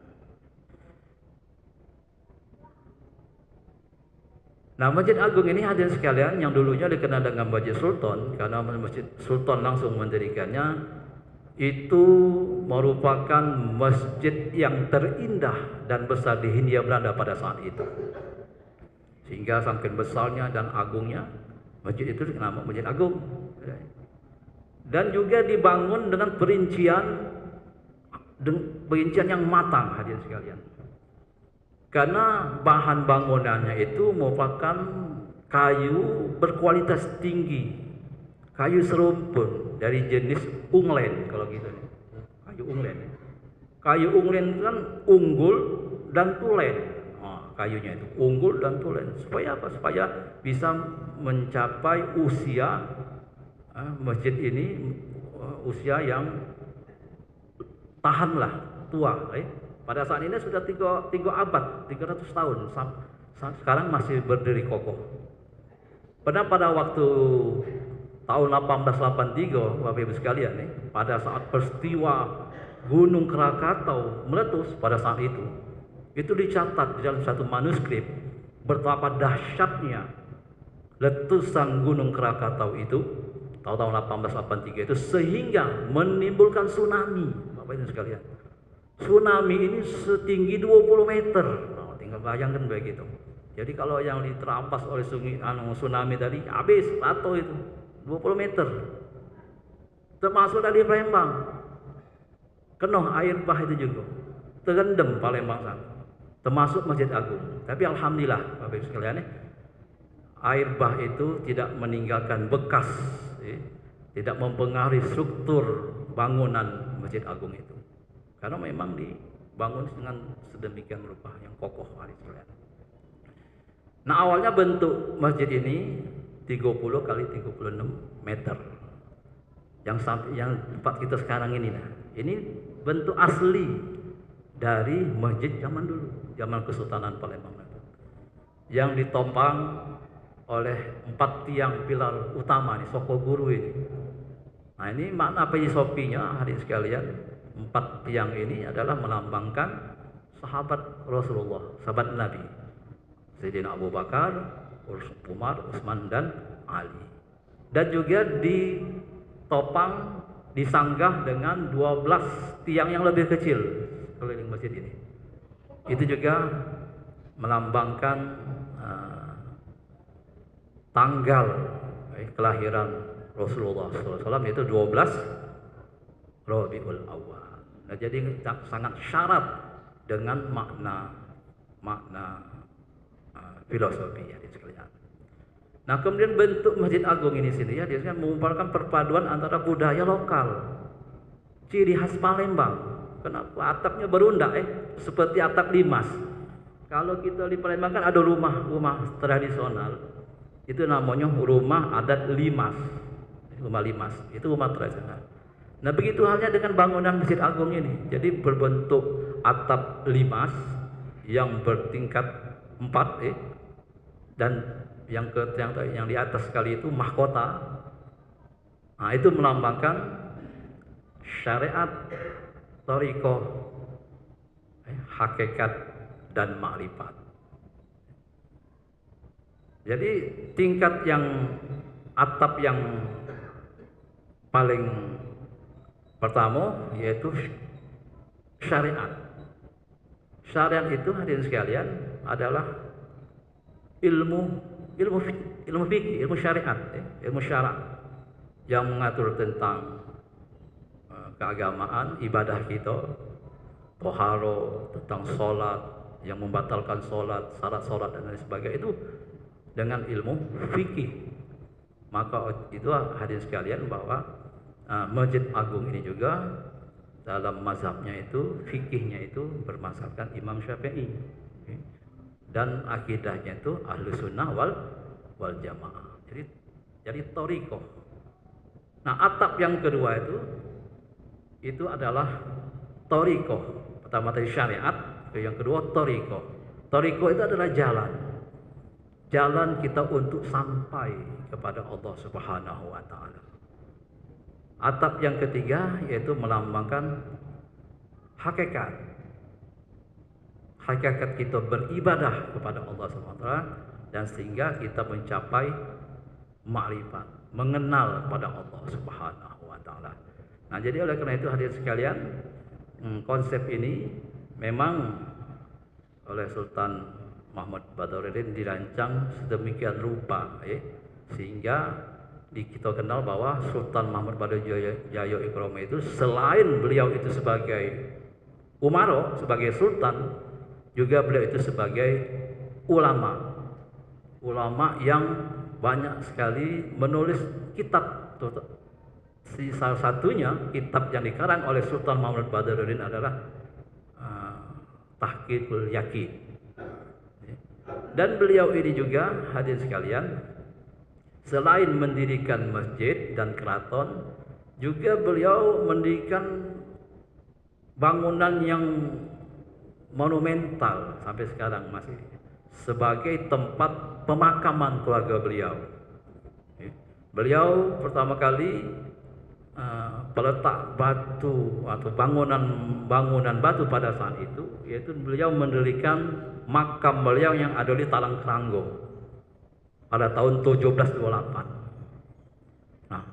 Nah, Masjid Agung ini hadirin sekalian yang dulunya dikenal dengan Masjid Sultan karena Masjid Sultan langsung mendirikannya, itu merupakan masjid yang terindah dan besar di Hindia Belanda pada saat itu. Sehingga saking besarnya dan agungnya masjid itu dikenal Masjid Agung. Dan juga dibangun dengan perincian yang matang, hadirin sekalian. Karena bahan bangunannya itu merupakan kayu berkualitas tinggi, kayu serumpun dari jenis unglen kalau gitu nih. Kayu unglen. Kayu unglen itu kan unggul dan tulen. Kayunya itu unggul dan tulen. Supaya apa? Supaya bisa mencapai usia masjid ini, usia yang tahanlah, tua. Pada saat ini sudah 3 abad, 300 tahun. Sekarang masih berdiri kokoh. Pada waktu tahun 1883, Bapak Ibu sekalian nih, pada saat peristiwa Gunung Krakatau meletus pada saat itu dicatat di dalam satu manuskrip betapa dahsyatnya letusan Gunung Krakatau itu tahun 1883 itu sehingga menimbulkan tsunami, Bapak Ibu sekalian. Tsunami ini setinggi 20 meter. Nah, tinggal bayangkan begitu. Jadi kalau yang diterampas oleh tsunami tadi habis atau itu 20 meter. Termasuk dari Palembang. Kenoh air bah itu juga. Terendam Palembang sana. Termasuk Masjid Agung. Tapi alhamdulillah Bapak Ibu sekalian, air bah itu tidak meninggalkan bekas, tidak mempengaruhi struktur bangunan Masjid Agung itu. Karena memang dibangun dengan sedemikian rupa yang kokoh, hadirin sekalian. Nah, awalnya bentuk masjid ini 30 kali 36 meter. Yang tempat kita sekarang ini, nah, ini bentuk asli dari masjid zaman dulu, zaman Kesultanan Palembang. Yang ditopang oleh 4 tiang pilar utama nih, Soko Guru ini. Nah ini makna filosofinya hadirin sekalian, 4 tiang ini adalah melambangkan sahabat Rasulullah, sahabat Nabi. Sayyidina Abu Bakar, Umar, Utsman dan Ali. Dan juga ditopang, disanggah dengan 12 tiang yang lebih kecil keliling masjid ini. Itu juga melambangkan tanggal kelahiran Rasulullah SAW, yaitu 12 Rabiul Awal. Nah, jadi sangat syarat dengan makna filosofi ya sekalian. Nah, kemudian bentuk Masjid Agung ini sini ya, dia mengumpulkan perpaduan antara budaya lokal, ciri khas Palembang. Kenapa atapnya berundak seperti atap limas. Kalau kita di Palembang kan ada rumah tradisional, itu namanya rumah adat limas, rumah limas, itu rumah tradisional. Nah begitu halnya dengan bangunan Masjid Agung ini, jadi berbentuk atap limas yang bertingkat 4 dan yang di atas sekali itu mahkota. Nah itu melambangkan syariat, thariqah, hakikat dan makrifat. Jadi tingkat yang atap yang paling pertama yaitu syariat. Syariat itu hadirin sekalian adalah ilmu fikih, ilmu syariat, ilmu syarak yang mengatur tentang keagamaan, ibadah kita, toharo, tentang sholat, yang membatalkan sholat, syarat sholat dan lain sebagainya, itu dengan ilmu fikih. Maka itu hadirin sekalian bahwa Masjid Agung ini juga dalam mazhabnya itu, fikihnya itu bermasalahkan Imam Syafi'i, dan akidahnya itu Ahlus Sunnah wal Jamaah. Jadi thariqah. Nah atap yang kedua itu adalah thariqah. Pertama tadi syariat, yang kedua thariqah. Thariqah itu adalah jalan kita untuk sampai kepada Allah Subhanahu wa taala. Atap yang ketiga yaitu melambangkan hakikat. Hakikat kita beribadah kepada Allah Subhanahu wa taala, dan sehingga kita mencapai makrifat, mengenal kepada Allah Subhanahu wa taala. Nah, jadi oleh karena itu hadirin sekalian, konsep ini memang oleh Sultan Mahmud Badruddin dirancang sedemikian rupa sehingga kita kenal bahwa Sultan Mahmud Badruddin Jaya Ikromo itu selain beliau itu sebagai umaro, sebagai sultan, juga beliau itu sebagai ulama yang banyak sekali menulis kitab. Salah satunya kitab yang dikarang oleh Sultan Mahmud Badruddin adalah Tahqiqul Yaqin. Dan beliau ini juga hadirin sekalian, selain mendirikan masjid dan keraton, juga beliau mendirikan bangunan yang monumental sampai sekarang masih sebagai tempat pemakaman keluarga beliau. Beliau pertama kali peletak batu atau bangunan batu pada saat itu, yaitu beliau mendirikan makam beliau yang ada di Talang Keranggo pada tahun 1728. Nah,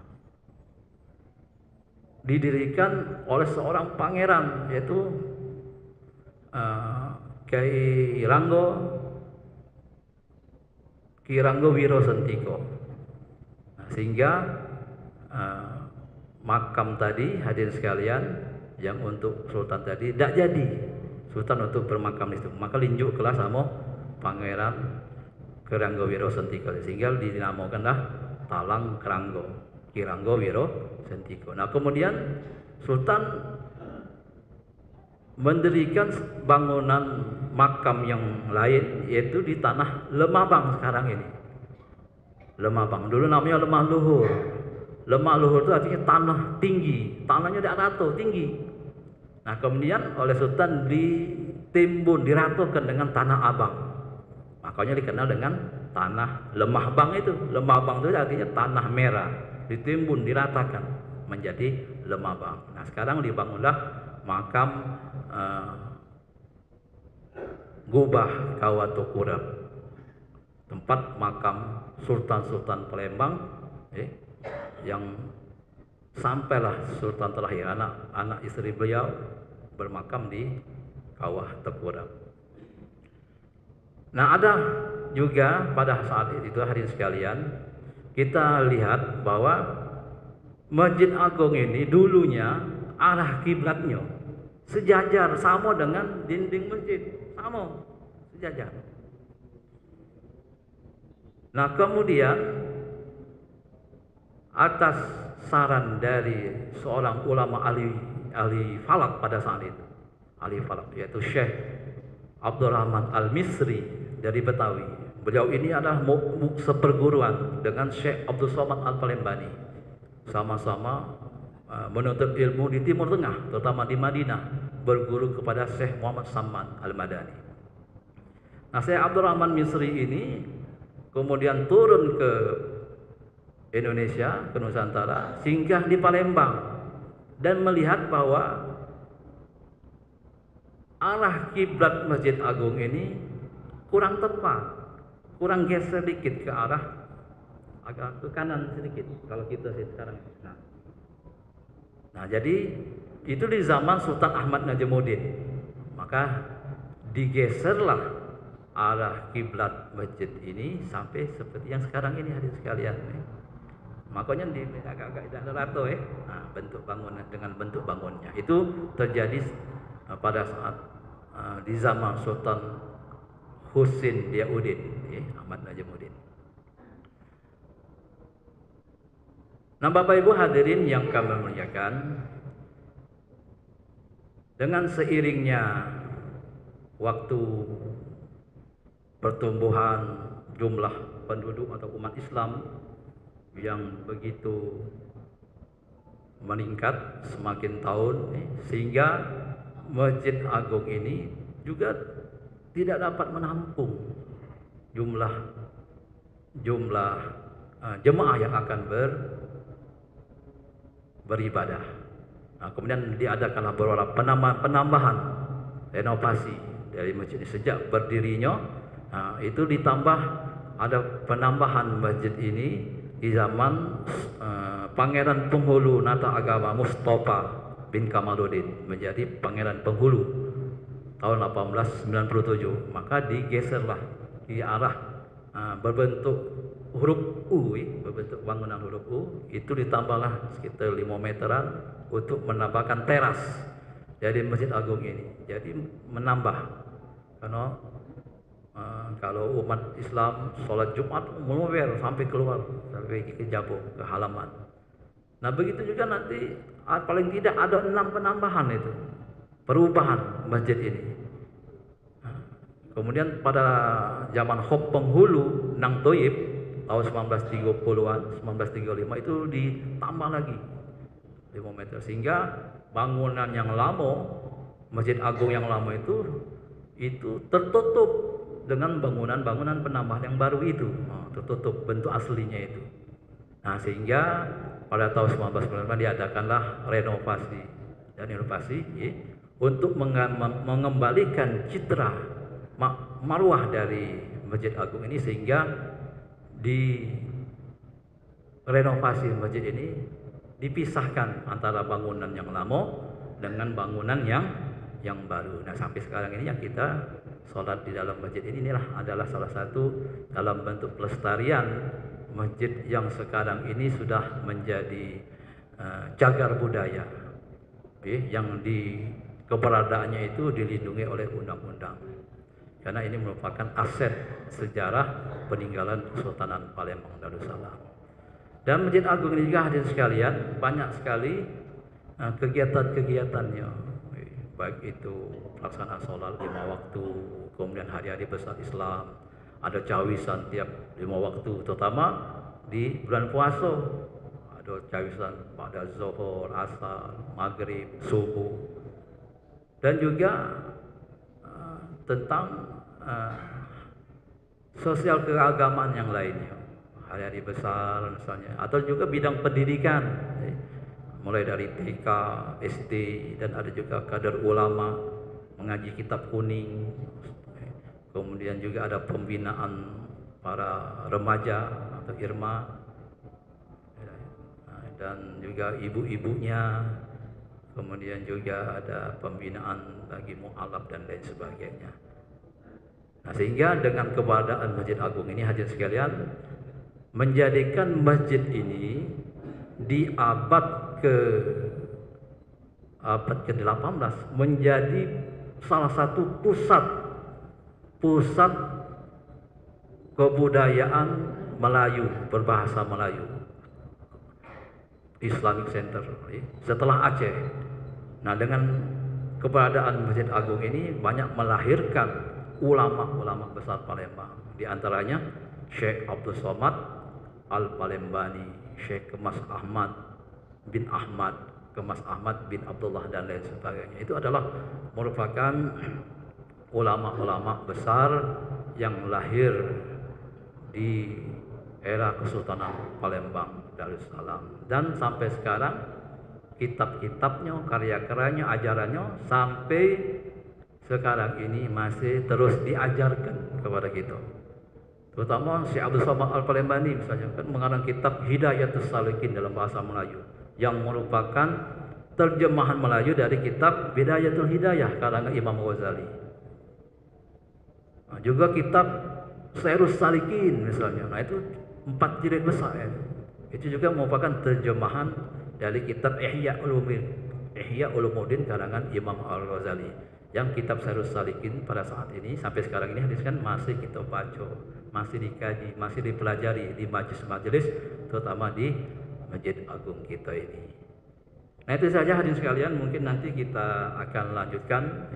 didirikan oleh seorang pangeran yaitu Ki Ranggo Wirosentiko. Nah, sehingga makam tadi hadirin sekalian yang untuk sultan tadi tidak jadi sultan untuk bermakam itu, maka linjuk kelas sama pangeran Ki Ranggo Wirosentiko, sehingga dinamakanlah Talang Keranggo, Ki Ranggo Wirosentiko. Nah kemudian sultan mendirikan bangunan makam yang lain yaitu di tanah Lemabang sekarang ini. Lemabang dulu namanya Lemah Luhur. Lemah Luhur itu artinya tanah tinggi, tanahnya di Arato tinggi. Nah kemudian oleh sultan ditimbun, diratukan dengan tanah abang, makanya dikenal dengan tanah Lemah Bang itu. Lemah Bang itu artinya tanah merah, ditimbun, diratakan, menjadi lemabang. Nah sekarang dibangunlah makam Gubah Kawatokurap, tempat makam Sultan-Sultan Palembang yang sampailah Sultan terakhir, anak istri beliau bermakam di Kawah Tekurap. Nah ada juga pada saat itu hadirin sekalian, kita lihat bahwa Masjid Agung ini dulunya arah kiblatnya sejajar sama dengan dinding masjid, sama sejajar. Nah kemudian atas saran dari seorang ulama ahli falak pada saat itu, ahli falak yaitu Syekh Abdurrahman Al-Misri dari Betawi. Beliau ini adalah seperguruan dengan Syekh Abdul Somad Al-Palembani, sama-sama menuntut ilmu di Timur Tengah, terutama di Madinah, berguru kepada Syekh Muhammad Samman Al-Madani. Nah Syekh Abdurrahman Misri ini kemudian turun ke Indonesia, ke Nusantara, singgah di Palembang dan melihat bahwa arah kiblat Masjid Agung ini kurang tepat, kurang geser sedikit ke arah agak ke kanan sedikit kalau kita sekarang. Nah jadi itu di zaman Sultan Ahmad Najamuddin, maka digeserlah arah kiblat masjid ini sampai seperti yang sekarang ini hadirin sekalian. Makanya di agak-agak tidak rata bentuk bangunan dengan bentuk bangunnya itu terjadi pada saat di zaman Sultan Husin Diauddin Ahmad Najamuddin. Nah Bapak Ibu hadirin yang kami muliakan, dengan seiringnya waktu pertumbuhan jumlah penduduk atau umat Islam yang begitu meningkat semakin tahun, sehingga Masjid Agung ini juga tidak dapat menampung jumlah jemaah yang akan beribadah. Nah, kemudian diadakanlah beberapa penambahan renovasi dari masjid ini sejak berdirinya. Nah, itu ditambah ada penambahan masjid ini di zaman Pangeran Penghulu Nata Agama Mustafa bin Kamaluddin menjadi Pangeran Penghulu tahun 1897. Maka digeserlah di arah berbentuk huruf U, berbentuk bangunan huruf U, itu ditambahlah sekitar 5 meteran untuk menambahkan teras dari Masjid Agung ini. Jadi menambah, karena kalau umat Islam sholat Jumat meluber sampai keluar, sampai ke Jabo, ke halaman. Nah begitu juga nanti paling tidak ada 6 penambahan itu, perubahan masjid ini. Kemudian pada zaman Hop Penghulu Nang Toyib tahun 1930-an, 1935 itu ditambah lagi 5 meter, sehingga bangunan yang lama, Masjid Agung yang lama itu tertutup dengan bangunan-bangunan penambahan yang baru itu, tertutup bentuk aslinya itu. Nah sehingga pada tahun 1995 diadakanlah renovasi dan inovasi untuk mengembalikan citra marwah dari Masjid Agung ini, sehingga di renovasi masjid ini dipisahkan antara bangunan yang lama dengan bangunan yang baru. Nah sampai sekarang ini yang kita sholat di dalam masjid ini adalah salah satu dalam bentuk pelestarian masjid yang sekarang ini sudah menjadi cagar budaya, yang di keberadaannya itu dilindungi oleh undang-undang, karena ini merupakan aset sejarah peninggalan Kesultanan Palembang Darussalam. Dan Masjid Agung ini juga hadirin sekalian banyak sekali kegiatan-kegiatannya, baik itu pelaksanaan sholat 5 waktu, kemudian hari-hari besar Islam, ada cawisan tiap 5 waktu, terutama di bulan puasa ada cawisan pada zuhur, asar, maghrib, subuh, dan juga tentang sosial keagamaan yang lainnya, hari-hari besar misalnya, atau juga bidang pendidikan, mulai dari TK, SD, dan ada juga kader ulama mengaji kitab kuning. Kemudian juga ada pembinaan para remaja atau irma, dan juga ibu-ibunya. Kemudian juga ada pembinaan bagi mu'alaf dan lain sebagainya. Nah, sehingga dengan keberadaan Masjid Agung ini, hadirin sekalian, menjadikan masjid ini di abad ke-18 menjadi salah satu pusat kebudayaan Melayu, berbahasa Melayu, Islamic Center setelah Aceh. Nah, dengan keberadaan Masjid Agung ini banyak melahirkan ulama-ulama besar Palembang, di antaranya Syekh Abdul Somad Al-Palembani, Syekh Kemas Ahmad bin Ahmad, Kemas Ahmad bin Abdullah, dan lain sebagainya. Itu adalah merupakan ulama-ulama besar yang lahir di era Kesultanan Palembang Darussalam, dan sampai sekarang kitab-kitabnya, karya-karyanya, ajarannya sampai sekarang ini masih terus diajarkan kepada kita. Terutama Syekh Abdul Somad Al-Palembani misalnya kan mengarang kitab Hidayatus Salikin dalam bahasa Melayu, yang merupakan terjemahan Melayu dari kitab Bidayatul Hidayah karangan Imam Ghazali. Nah, juga kitab Syairus Salikin misalnya. Nah, itu 4 jilid besar ya. Itu juga merupakan terjemahan dari kitab Ihya Ulumuddin karangan Imam Al-Ghazali. Yang kitab Syairus Salikin pada saat ini sampai sekarang ini kan masih kita baca, masih dikaji, masih dipelajari di majelis-majelis, terutama di Masjid Agung kita ini. Nah, itu saja hadirin sekalian, mungkin nanti kita akan lanjutkan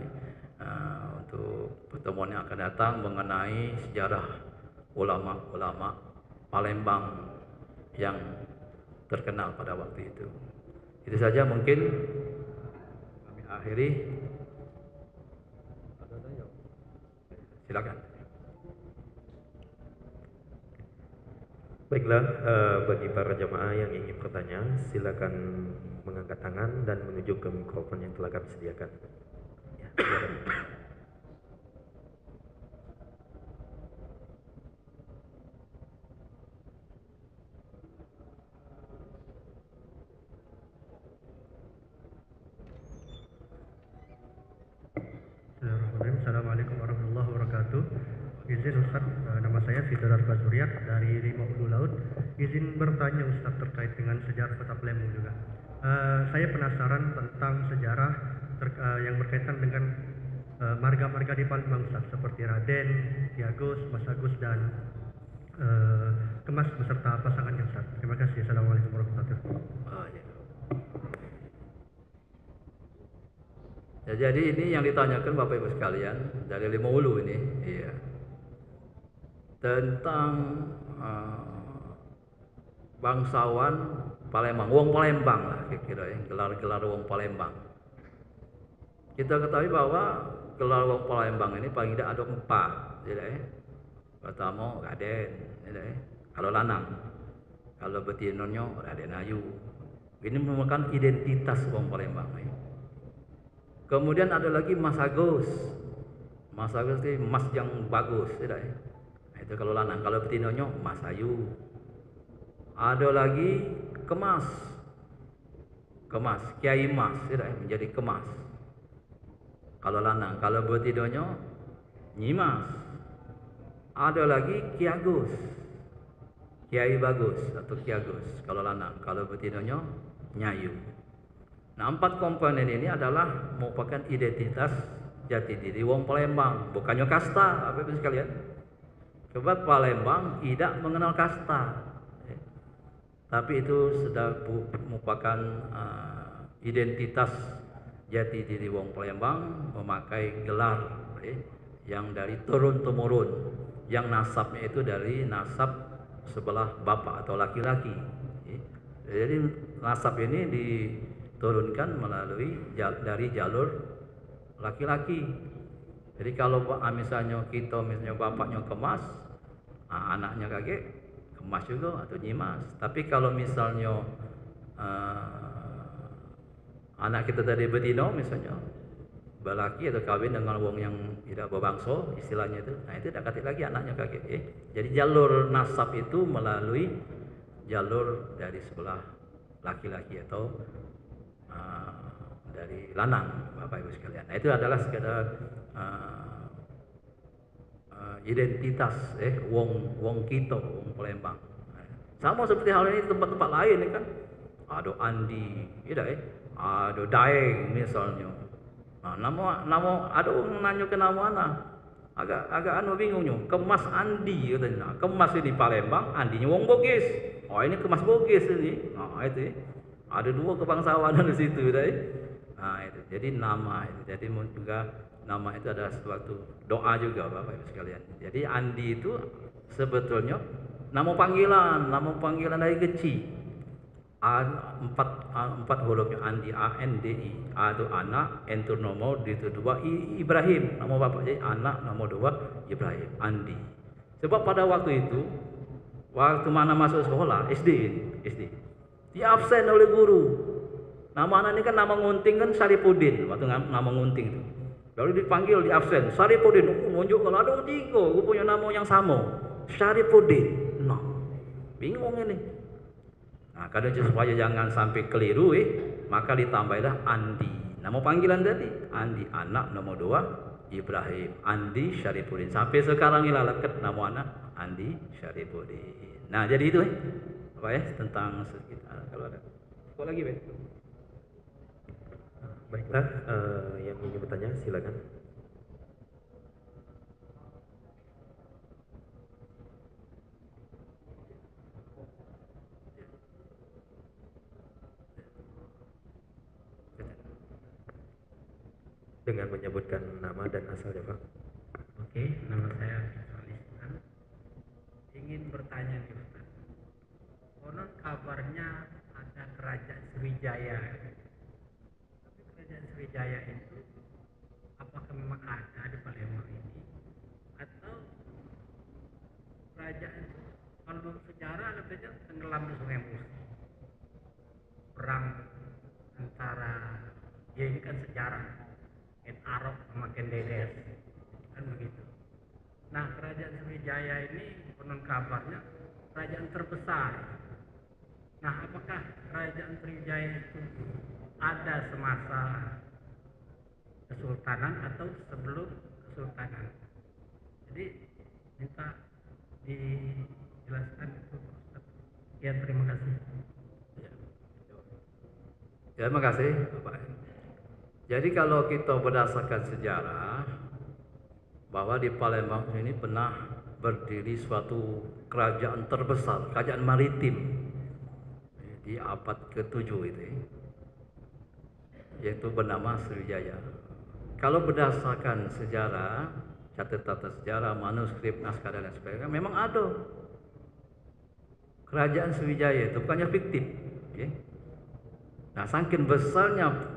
untuk pertemuan yang akan datang mengenai sejarah ulama-ulama Palembang yang terkenal pada waktu itu. Itu saja mungkin kami akhiri. Silakan. Baiklah, bagi para jemaah yang ingin bertanya, silakan mengangkat tangan dan menuju ke mikrofon yang telah kami sediakan. Ya, silakan. Assalamualaikum warahmatullahi wabarakatuh. Izin Ustaz, nama saya Fidarat Bazuriat dari Rimau Ulu Laut. Izin bertanya Ustaz terkait dengan sejarah Kota Palembang juga. Saya penasaran tentang sejarah yang berkaitan dengan marga-marga di Palembang Ustaz, seperti Raden, Ki Agus, Mas Agus, dan Kemas beserta pasangannya Ustaz. Terima kasih. Assalamualaikum warahmatullahi wabarakatuh. Ya, jadi ini yang ditanyakan Bapak Ibu sekalian dari Limau Ulu ini, iya, tentang bangsawan Palembang, wong Palembang lah kira-kira ya, gelar-gelar wong Palembang. Kita ketahui bahwa gelar wong Palembang ini paling tidak ada 4, ya. Pertama Raden, ya. Kalau lanang, kalau betinonyo Raden Ayu. Ini merupakan identitas wong Palembang. Ya. Kemudian ada lagi Mas Agus. Mas Agus itu emas yang bagus, tidak ya? Nah, itu kalau lanang, kalau betinonyo Mas Ayu. Ada lagi Kemas. Kemas, Kiai Mas, tidak ya? Menjadi Kemas. Kalau lanang, kalau betinonyo Nyimas. Ada lagi Ki Agus. Kiai Bagus atau Ki Agus kalau lanang, kalau betinonyo Nyayu. Nah, 4 komponen ini adalah merupakan identitas jati diri wong Palembang, bukannya kasta, Bapak Ibu sekalian. Sebab Palembang tidak mengenal kasta, tapi itu sudah merupakan identitas jati diri wong Palembang, memakai gelar yang dari turun temurun, yang nasabnya itu dari nasab sebelah bapak atau laki-laki. Jadi nasab ini diturunkan melalui dari jalur laki-laki. Jadi kalau misalnya bapaknya Kemas, anaknya kakek Kemas juga atau Nyimas. Tapi kalau misalnya anak kita tadi betina misalnya, berlaki atau kawin dengan wong yang tidak berbangsa, istilahnya itu, nah itu tidak katik lagi anaknya kakek. Jadi jalur nasab itu melalui jalur dari sebelah laki-laki atau dari lanang, Bapak Ibu sekalian. Nah itu adalah sekadar identitas wong kita, wong Palembang. Sama seperti hal ini di tempat-tempat lain kan. Ada Andi, ada Daeng misalnya. Nah, nama ada orang nanya ke nama mana. Agak bingungnya. Kemas Andi katanya. Kemas ini Palembang, Andinya wong Bugis. Oh ini Kemas Bugis ini. Nah itu. Ada dua kebangsawanan di situ Nah itu. Jadi nama itu. Jadi juga nama itu adalah suatu doa juga Bapak Ibu sekalian. Jadi Andi itu sebetulnya nama panggilan dari kecil. Empat hurufnya Andi, ANDI. A itu anak, N itu nomor, D itu 2, Ibrahim. Nama bapak jadi anak, nomor 2 Ibrahim, Andi. Sebab pada waktu itu, waktu mana masuk sekolah, SD, dia absen oleh guru. Nama anak ini kan nama ngunting kan Saripudin, waktu nama ngunting itu. Lalu dipanggil di absen, Saripudin. Munjuk kalau ada tiga, gue punya nama yang sama, Saripudin. Nah, bingung ini. Nah, kadang supaya jangan sampai keliru maka ditambahlah Andi. Nama panggilan tadi Andi anak, nomor 2 Ibrahim, Andi Syarifudin. Sampai sekarang ini leket nama anak Andi Syarifudin. Nah, jadi itu apa tentang sekitar. Kalau ada kok lagi Baiklah, yang ingin bertanya silakan. Dengan menyebutkan nama dan asalnya, Pak. Oke, nama saya Islam. Ingin bertanya nih Ustaz. Konon kabarnya ada kerajaan Sriwijaya. Tapi kerajaan Sriwijaya itu apakah memang ada di Palembang ini? Atau kerajaan itu kalau menurut sejarah katanya tenggelam di Sungai Musi. Perang antara ini kan sejarah. Arab sama Kendedes kan begitu. Nah kerajaan Sriwijaya ini konon kabarnya kerajaan terbesar. Nah apakah kerajaan Sriwijaya itu ada semasa kesultanan atau sebelum kesultanan? Jadi minta dijelaskan itu. Ya terima kasih. Ya, terima kasih Bapak. Jadi kalau kita berdasarkan sejarah bahwa di Palembang ini pernah berdiri suatu kerajaan terbesar, kerajaan maritim di abad ke-7 itu, yaitu bernama Sriwijaya. Kalau berdasarkan sejarah, catatan sejarah, manuskrip, naskah dan lain sebagainya, memang ada kerajaan Sriwijaya itu bukannya fiktif. Nah, saking besarnya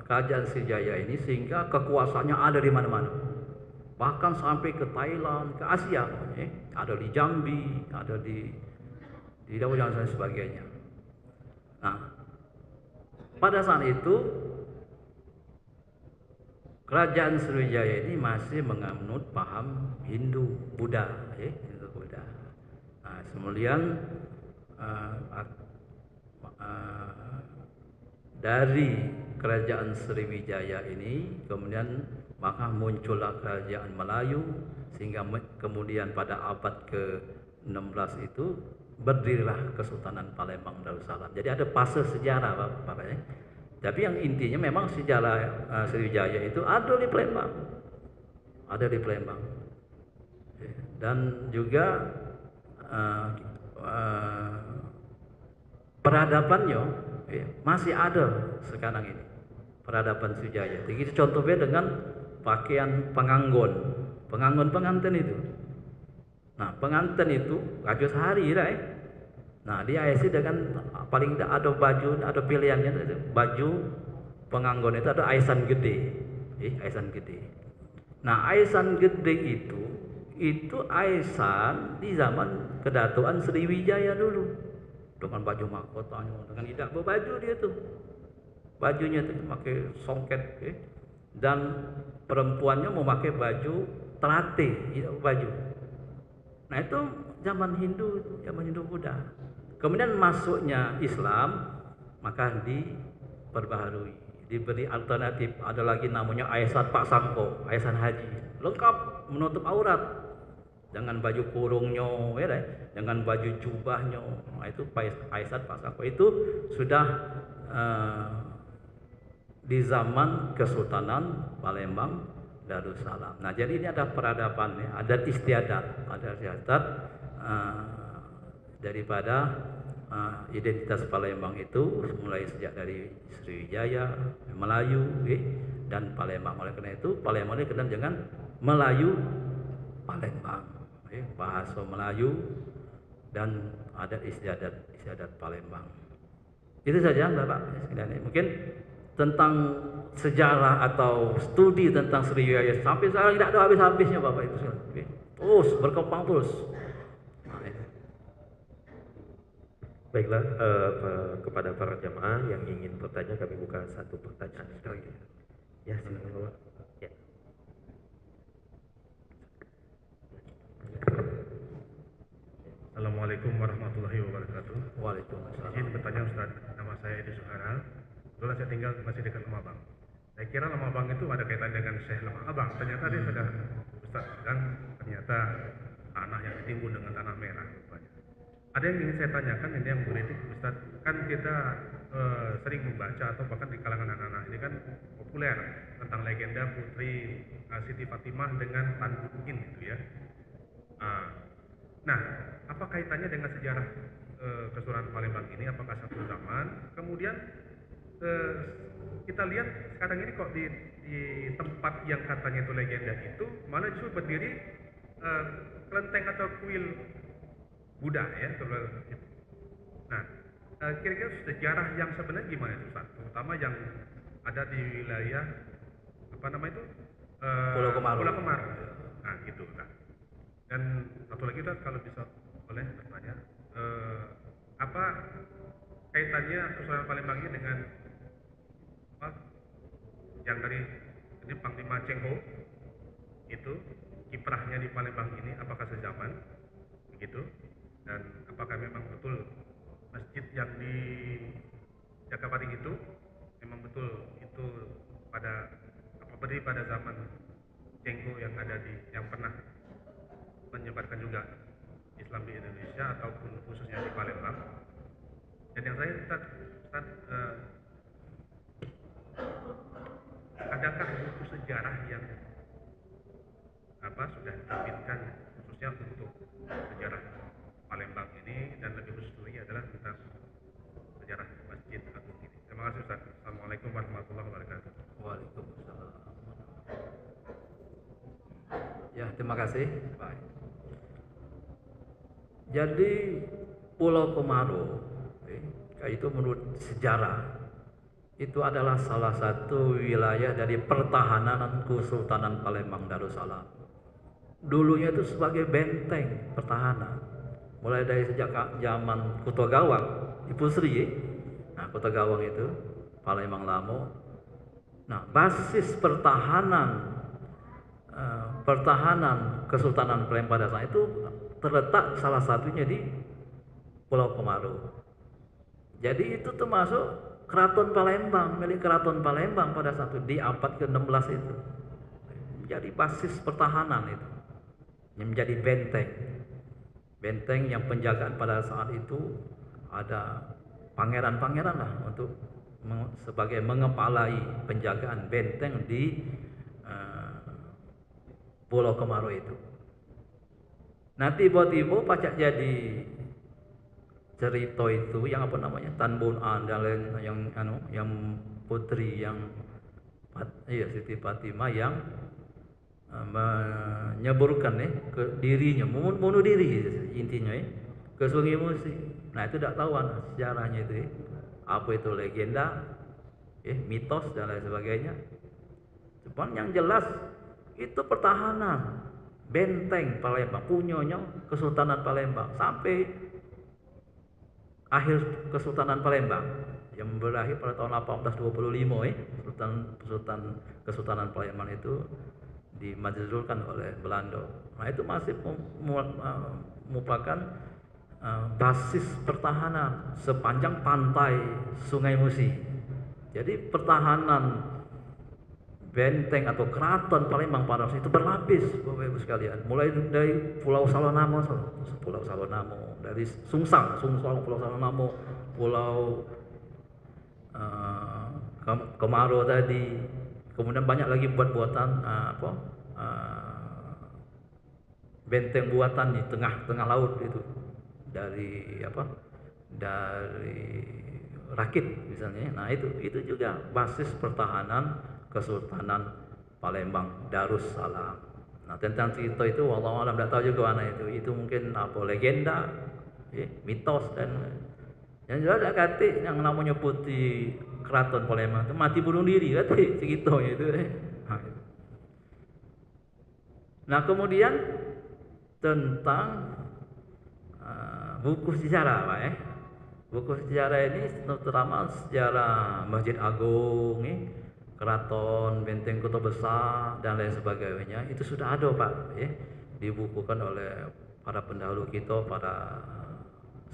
kerajaan Sriwijaya ini sehingga kekuasaannya ada di mana-mana, bahkan sampai ke Thailand, ke Asia, ada di Jambi, ada di Dawu dan sebagainya. Nah, pada saat itu kerajaan Sriwijaya ini masih menganut paham Hindu Buddha, Hindu Buddha. Nah, kemudian dari kerajaan Sriwijaya ini kemudian maka muncullah kerajaan Melayu, sehingga kemudian pada abad ke-16 itu berdirilah Kesultanan Palembang Darussalam. Jadi ada fase sejarah Bapak ya. Tapi yang intinya memang sejarah Sriwijaya itu ada di Palembang. Ada di Palembang. Dan juga peradabannya masih ada sekarang ini. Peradaban Sriwijaya. Jadi contohnya dengan pakaian pengantin itu. Nah, pengantin itu baju sehari lah. Nah, dia isi dengan paling tidak ada baju, ada pilihannya. Baju pengantin itu ada aisan gede. Aisan gede. Nah, aisan gede itu aisan di zaman kedatuan Sriwijaya dulu. Dengan baju mahkotanya, dengan tidak berbaju dia tuh. bajunya itu pakai songket, dan perempuannya memakai baju terate, baju. Nah itu zaman Hindu Buddha. Kemudian masuknya Islam, maka diperbaharui, diberi alternatif. Ada lagi namanya Aisyat Pak Sangko, Aisyat Haji, lengkap menutup aurat, dengan baju kurungnya, dengan baju jubahnya. Nah, itu Aisyat Pak Sangko itu sudah di zaman Kesultanan Palembang Darussalam. Nah, jadi ini ada peradaban, adat istiadat, daripada identitas Palembang itu mulai sejak dari Sriwijaya, Melayu, dan Palembang. Oleh karena itu Palembang ini dikenal dengan Melayu Palembang, bahasa Melayu dan adat istiadat Palembang. Itu saja Bapak sekalian. Mungkin tentang sejarah atau studi tentang Sriwijaya sampai sekarang tidak ada habis-habisnya Bapak Ibu sekalian. Terus berkembang terus. Baiklah, kepada para jamaah yang ingin bertanya, kami buka satu pertanyaan. Ya, silakan Bapak. Ya. Assalamualaikum warahmatullahi wabarakatuh. Waalaikumsalam. Izin bertanya Ustaz, nama saya Edi Suhara. Kebetulan saya tinggal masih dekat Lemah Bang. Saya kira Lemah Bang itu ada kaitan dengan Syekh Lemah Abang. Ternyata dia sudah Ustaz, dan ternyata tanah yang ditimbun dengan tanah merah. Ada yang ingin saya tanyakan, ini yang politik Ustaz. Kan kita sering membaca atau bahkan di kalangan anak-anak ini kan populer tentang legenda Putri Siti Fatimah dengan Tan Bukin gitu ya. Nah, apa kaitannya dengan sejarah Kesultanan Palembang ini? Apakah satu zaman? Kemudian kita lihat sekarang ini kok di tempat yang katanya itu legenda itu malah justru berdiri kelenteng atau kuil Buddha ya. Nah, kira-kira sejarah yang sebenarnya gimana itu Ustaz? Terutama yang ada di wilayah apa nama itu? Pulau Kemaru. Pulau Kemaru. Nah, gitu Ustaz. Dan satu lagi Ustaz, kalau bisa boleh bertanya, apa kaitannya Kesultanan Palembang ini dengan apa yang dari ini Panglima Cheng Ho itu kiprahnya di Palembang ini, apakah sezaman begitu? Dan apakah memang betul masjid yang di Jakabaring itu memang betul itu pada apa berdiri pada zaman Cheng Ho yang ada yang pernah menyebarkan juga Islam di Indonesia ataupun khususnya di Palembang. Dan yang saya Ustaz, adakah buku sejarah yang sudah diterbitkan khususnya untuk sejarah Palembang ini, dan lebih khusus lagi adalah tentang sejarah Masjid Agung ini. Terima kasih Ustaz. Assalamualaikum warahmatullahi wabarakatuh. Waalaikumsalam. Ya, terima kasih. Baik. Jadi Pulau Kemaru itu menurut sejarah itu adalah salah satu wilayah dari pertahanan Kesultanan Palembang Darussalam. Dulunya itu sebagai benteng pertahanan. Mulai dari sejak zaman Kuto Gawang di Pusri. Nah, Kuto Gawang itu Palembang Lamo. Nah, basis pertahanan Kesultanan Palembang Darussalam itu terletak salah satunya di Pulau Kemaru. Jadi itu termasuk Keraton Palembang, milik Keraton Palembang pada saat itu di abad ke-16 itu. Menjadi basis pertahanan itu. Menjadi benteng yang penjagaan pada saat itu ada pangeran-pangeran lah untuk sebagai mengepalai penjagaan benteng di Pulau Kemaru itu. Nah, tiba-tiba pacak jadi cerita itu yang apa namanya Tan Bun An dan lain yang putri yang Siti Fatimah yang menyeburkan ke dirinya, membunuh diri intinya ke Sungai Musi. Nah, itu tidak tahu sejarahnya itu apa itu legenda, mitos dan lain sebagainya. Cuman yang jelas itu pertahanan benteng Palembang, punyanya Kesultanan Palembang sampai akhir Kesultanan Palembang yang berakhir pada tahun 1825 Kesultanan Palembang itu dimajuzulkan oleh Belanda. Nah itu masih merupakan basis pertahanan sepanjang pantai Sungai Musi. Jadi pertahanan benteng atau keraton Palembang pada waktu itu berlapis, Bapak Ibu sekalian. Mulai dari Pulau Salonamo, dari Sungsang, Pulau Salonamo, Pulau Kemaro tadi. Kemudian banyak lagi buatan benteng buatan di tengah laut itu dari rakit misalnya. Nah itu juga basis pertahanan Kesultanan Palembang Darussalam. Nah tentang cerita itu wallahu alam tidak tahu juga mana itu mungkin legenda, mitos dan yang jelas ada kata yang namanya putih keraton Palembang itu mati bunuh diri kata segitu itu. Nah kemudian tentang buku sejarah Pak buku sejarah ini terutama sejarah Masjid Agung keraton, benteng kota besar dan lain sebagainya itu sudah ada Pak dibukukan oleh para pendahulu kita, para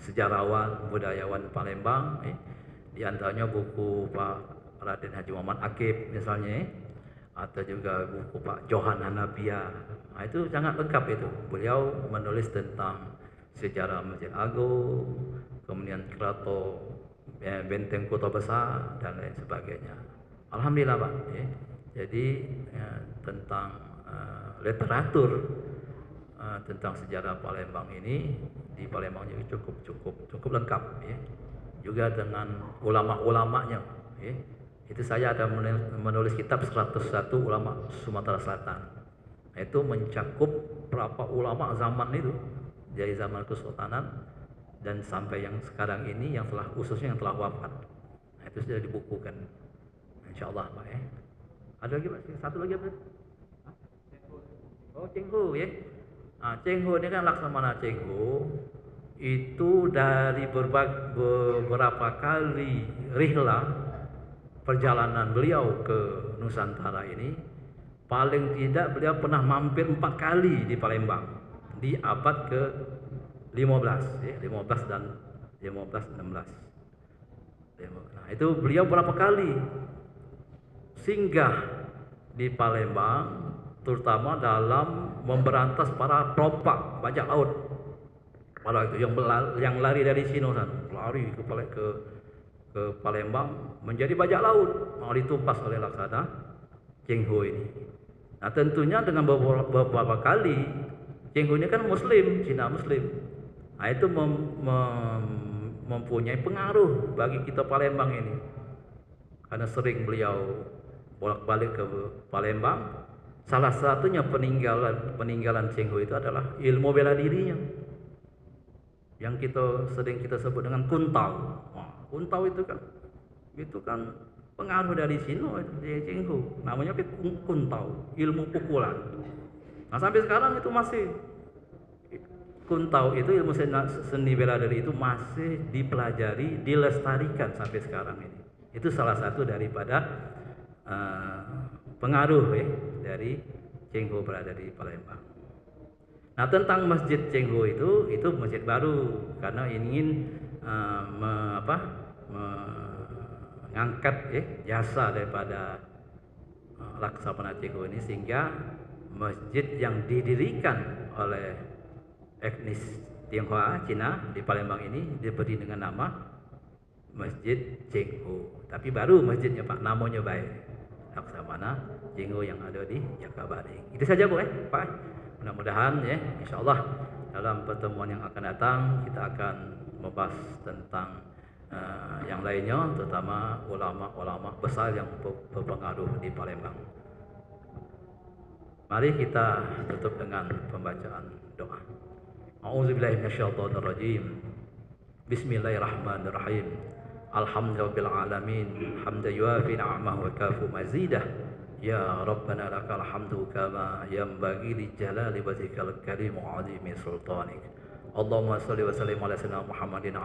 sejarawan, budayawan Palembang di antaranya buku Pak Raden Haji Muhammad Akib misalnya atau juga buku Pak Johan Hanafiah. Nah, itu sangat lengkap itu. Beliau menulis tentang sejarah Masjid Agung, kemudian keraton, benteng kota besar dan lain sebagainya. Alhamdulillah Pak. Jadi tentang literatur tentang sejarah Palembang ini di Palembang juga cukup lengkap juga dengan ulama-ulamanya itu saya ada menulis kitab 101 ulama Sumatera Selatan. Itu mencakup berapa ulama zaman itu dari zaman Kesultanan dan sampai yang sekarang ini yang telah khususnya yang telah wafat. Nah, itu sudah dibukukan. Insyaallah Pak Ada lagi Pak? Satu lagi apa? Oh Cengho Nah, Cengho ini kan Laksamana Cengho itu dari beberapa kali rihlah perjalanan beliau ke Nusantara ini paling tidak beliau pernah mampir 4 kali di Palembang di abad ke 15 15 dan 16. Nah, itu beliau berapa kali singgah di Palembang terutama dalam memberantas para perompak bajak laut pada itu yang lari dari Cina lari ke Palembang menjadi bajak laut mau ditumpas oleh Laksana Cengho ini. Nah tentunya dengan beberapa kali Cengho ini kan Muslim, Cina Muslim. Nah itu mempunyai pengaruh bagi kita Palembang ini karena sering beliau bolak-balik ke Palembang. Salah satunya peninggalan Cengho itu adalah ilmu bela dirinya yang sering kita sebut dengan kuntau. Kuntau itu kan pengaruh dari Cina dari Cengho. Namanya kuntau, ilmu pukulan. Nah sampai sekarang itu masih kuntau itu ilmu seni bela diri itu masih dipelajari, dilestarikan sampai sekarang ini. Itu salah satu daripada pengaruh dari Cengho berada di Palembang. Nah tentang Masjid Cengho itu masjid baru karena ingin mengangkat jasa daripada Laksamana Cengho ini sehingga masjid yang didirikan oleh etnis Tionghoa Cina di Palembang ini diberi dengan nama Masjid Cengho. Tapi baru masjidnya Pak, namanya baik Laksamana Cengho yang ada di Jakabaring. Itu saja Bu Pak. Mudah-mudahan insyaallah dalam pertemuan yang akan datang kita akan membahas tentang yang lainnya terutama ulama-ulama besar yang berpengaruh di Palembang. Mari kita tutup dengan pembacaan doa. A'udzubillahi minasyaitonirrajim. Bismillahirrahmanirrahim. Alhamdulillahil alamin, hamdan yuafi ni'amahu wa kafu mazidah. Ya Rabbana lakal hamdu kama yanbaghi li jalali wajhikal karim wa 'azimi sultanik. Allahumma salli wa sallim ala sayyidina Muhammadin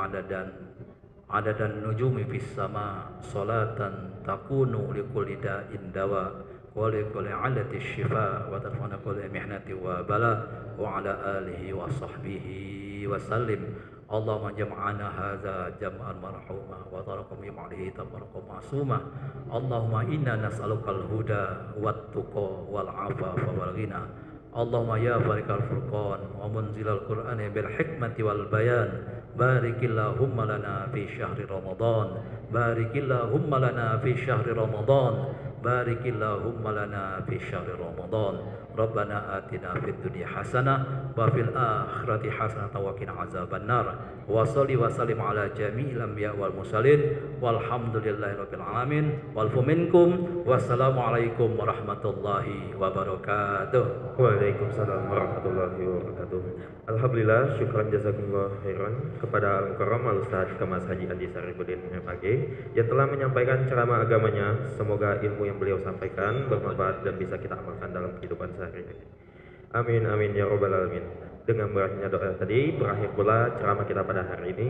adadan nujumi fis sama salatan takunu likulli da'in dawa wa likulli 'alati syifa wa tarfa'na kulli mihnati wa bala wa ala alihi wa sahbihi wa sallim. Allahumma jam'ana hadza jam'an marhuma wa tarakum yam'alihi tabaraka ma'suma. Allahumma inna nas'alukal huda wat tuqa wal 'afafa wal ghina. Allahumma ya farikal furqan wa munzilal qur'ani bil hikmati wal bayan barikillahumma lana fi syahri ramadan barikillahumma lana fi syahri ramadan barikillahumma lana fi syahri ramadan. Rabbana atina fid dunya hasanah wa fil akhirati hasanah wa qina azabannar. Wa shalli wa sallim ala jami'il anbiya wal mursalin walhamdulillahi rabbil alamin wal minkum. Wassalamu alaikum warahmatullahi wabarakatuh. Waalaikumsalam warahmatullahi wabarakatuh. Alhamdulillah, syukran jazakumullah khairan kepada Al-Mukarram Al-Ustaz Kemas Haji Andi Sarifudin MAG yang telah menyampaikan ceramah agamanya. Semoga ilmu yang beliau sampaikan bermanfaat dan bisa kita amalkan dalam kehidupan sehari-hari. Amin amin ya robbal alamin. Dengan berakhirnya doa tadi, berakhir pula ceramah kita pada hari ini.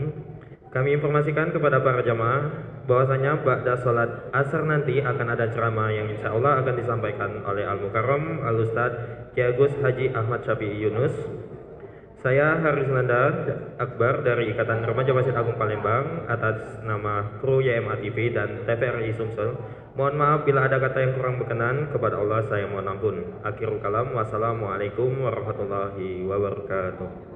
Kami informasikan kepada para jamaah bahwasanya ba'da sholat asar nanti akan ada ceramah yang insya Allah akan disampaikan oleh Al-Mukarram Al-Ustaz Kiai Agus Haji Ahmad Syafi'i Yunus. Saya Haris Nanda Akbar dari Ikatan Remaja Masjid Agung Palembang atas nama kru YMA TV dan TVRI Sumsel. Mohon maaf bila ada kata yang kurang berkenan, kepada Allah saya mohon ampun. Akhirul kalam, wassalamualaikum warahmatullahi wabarakatuh.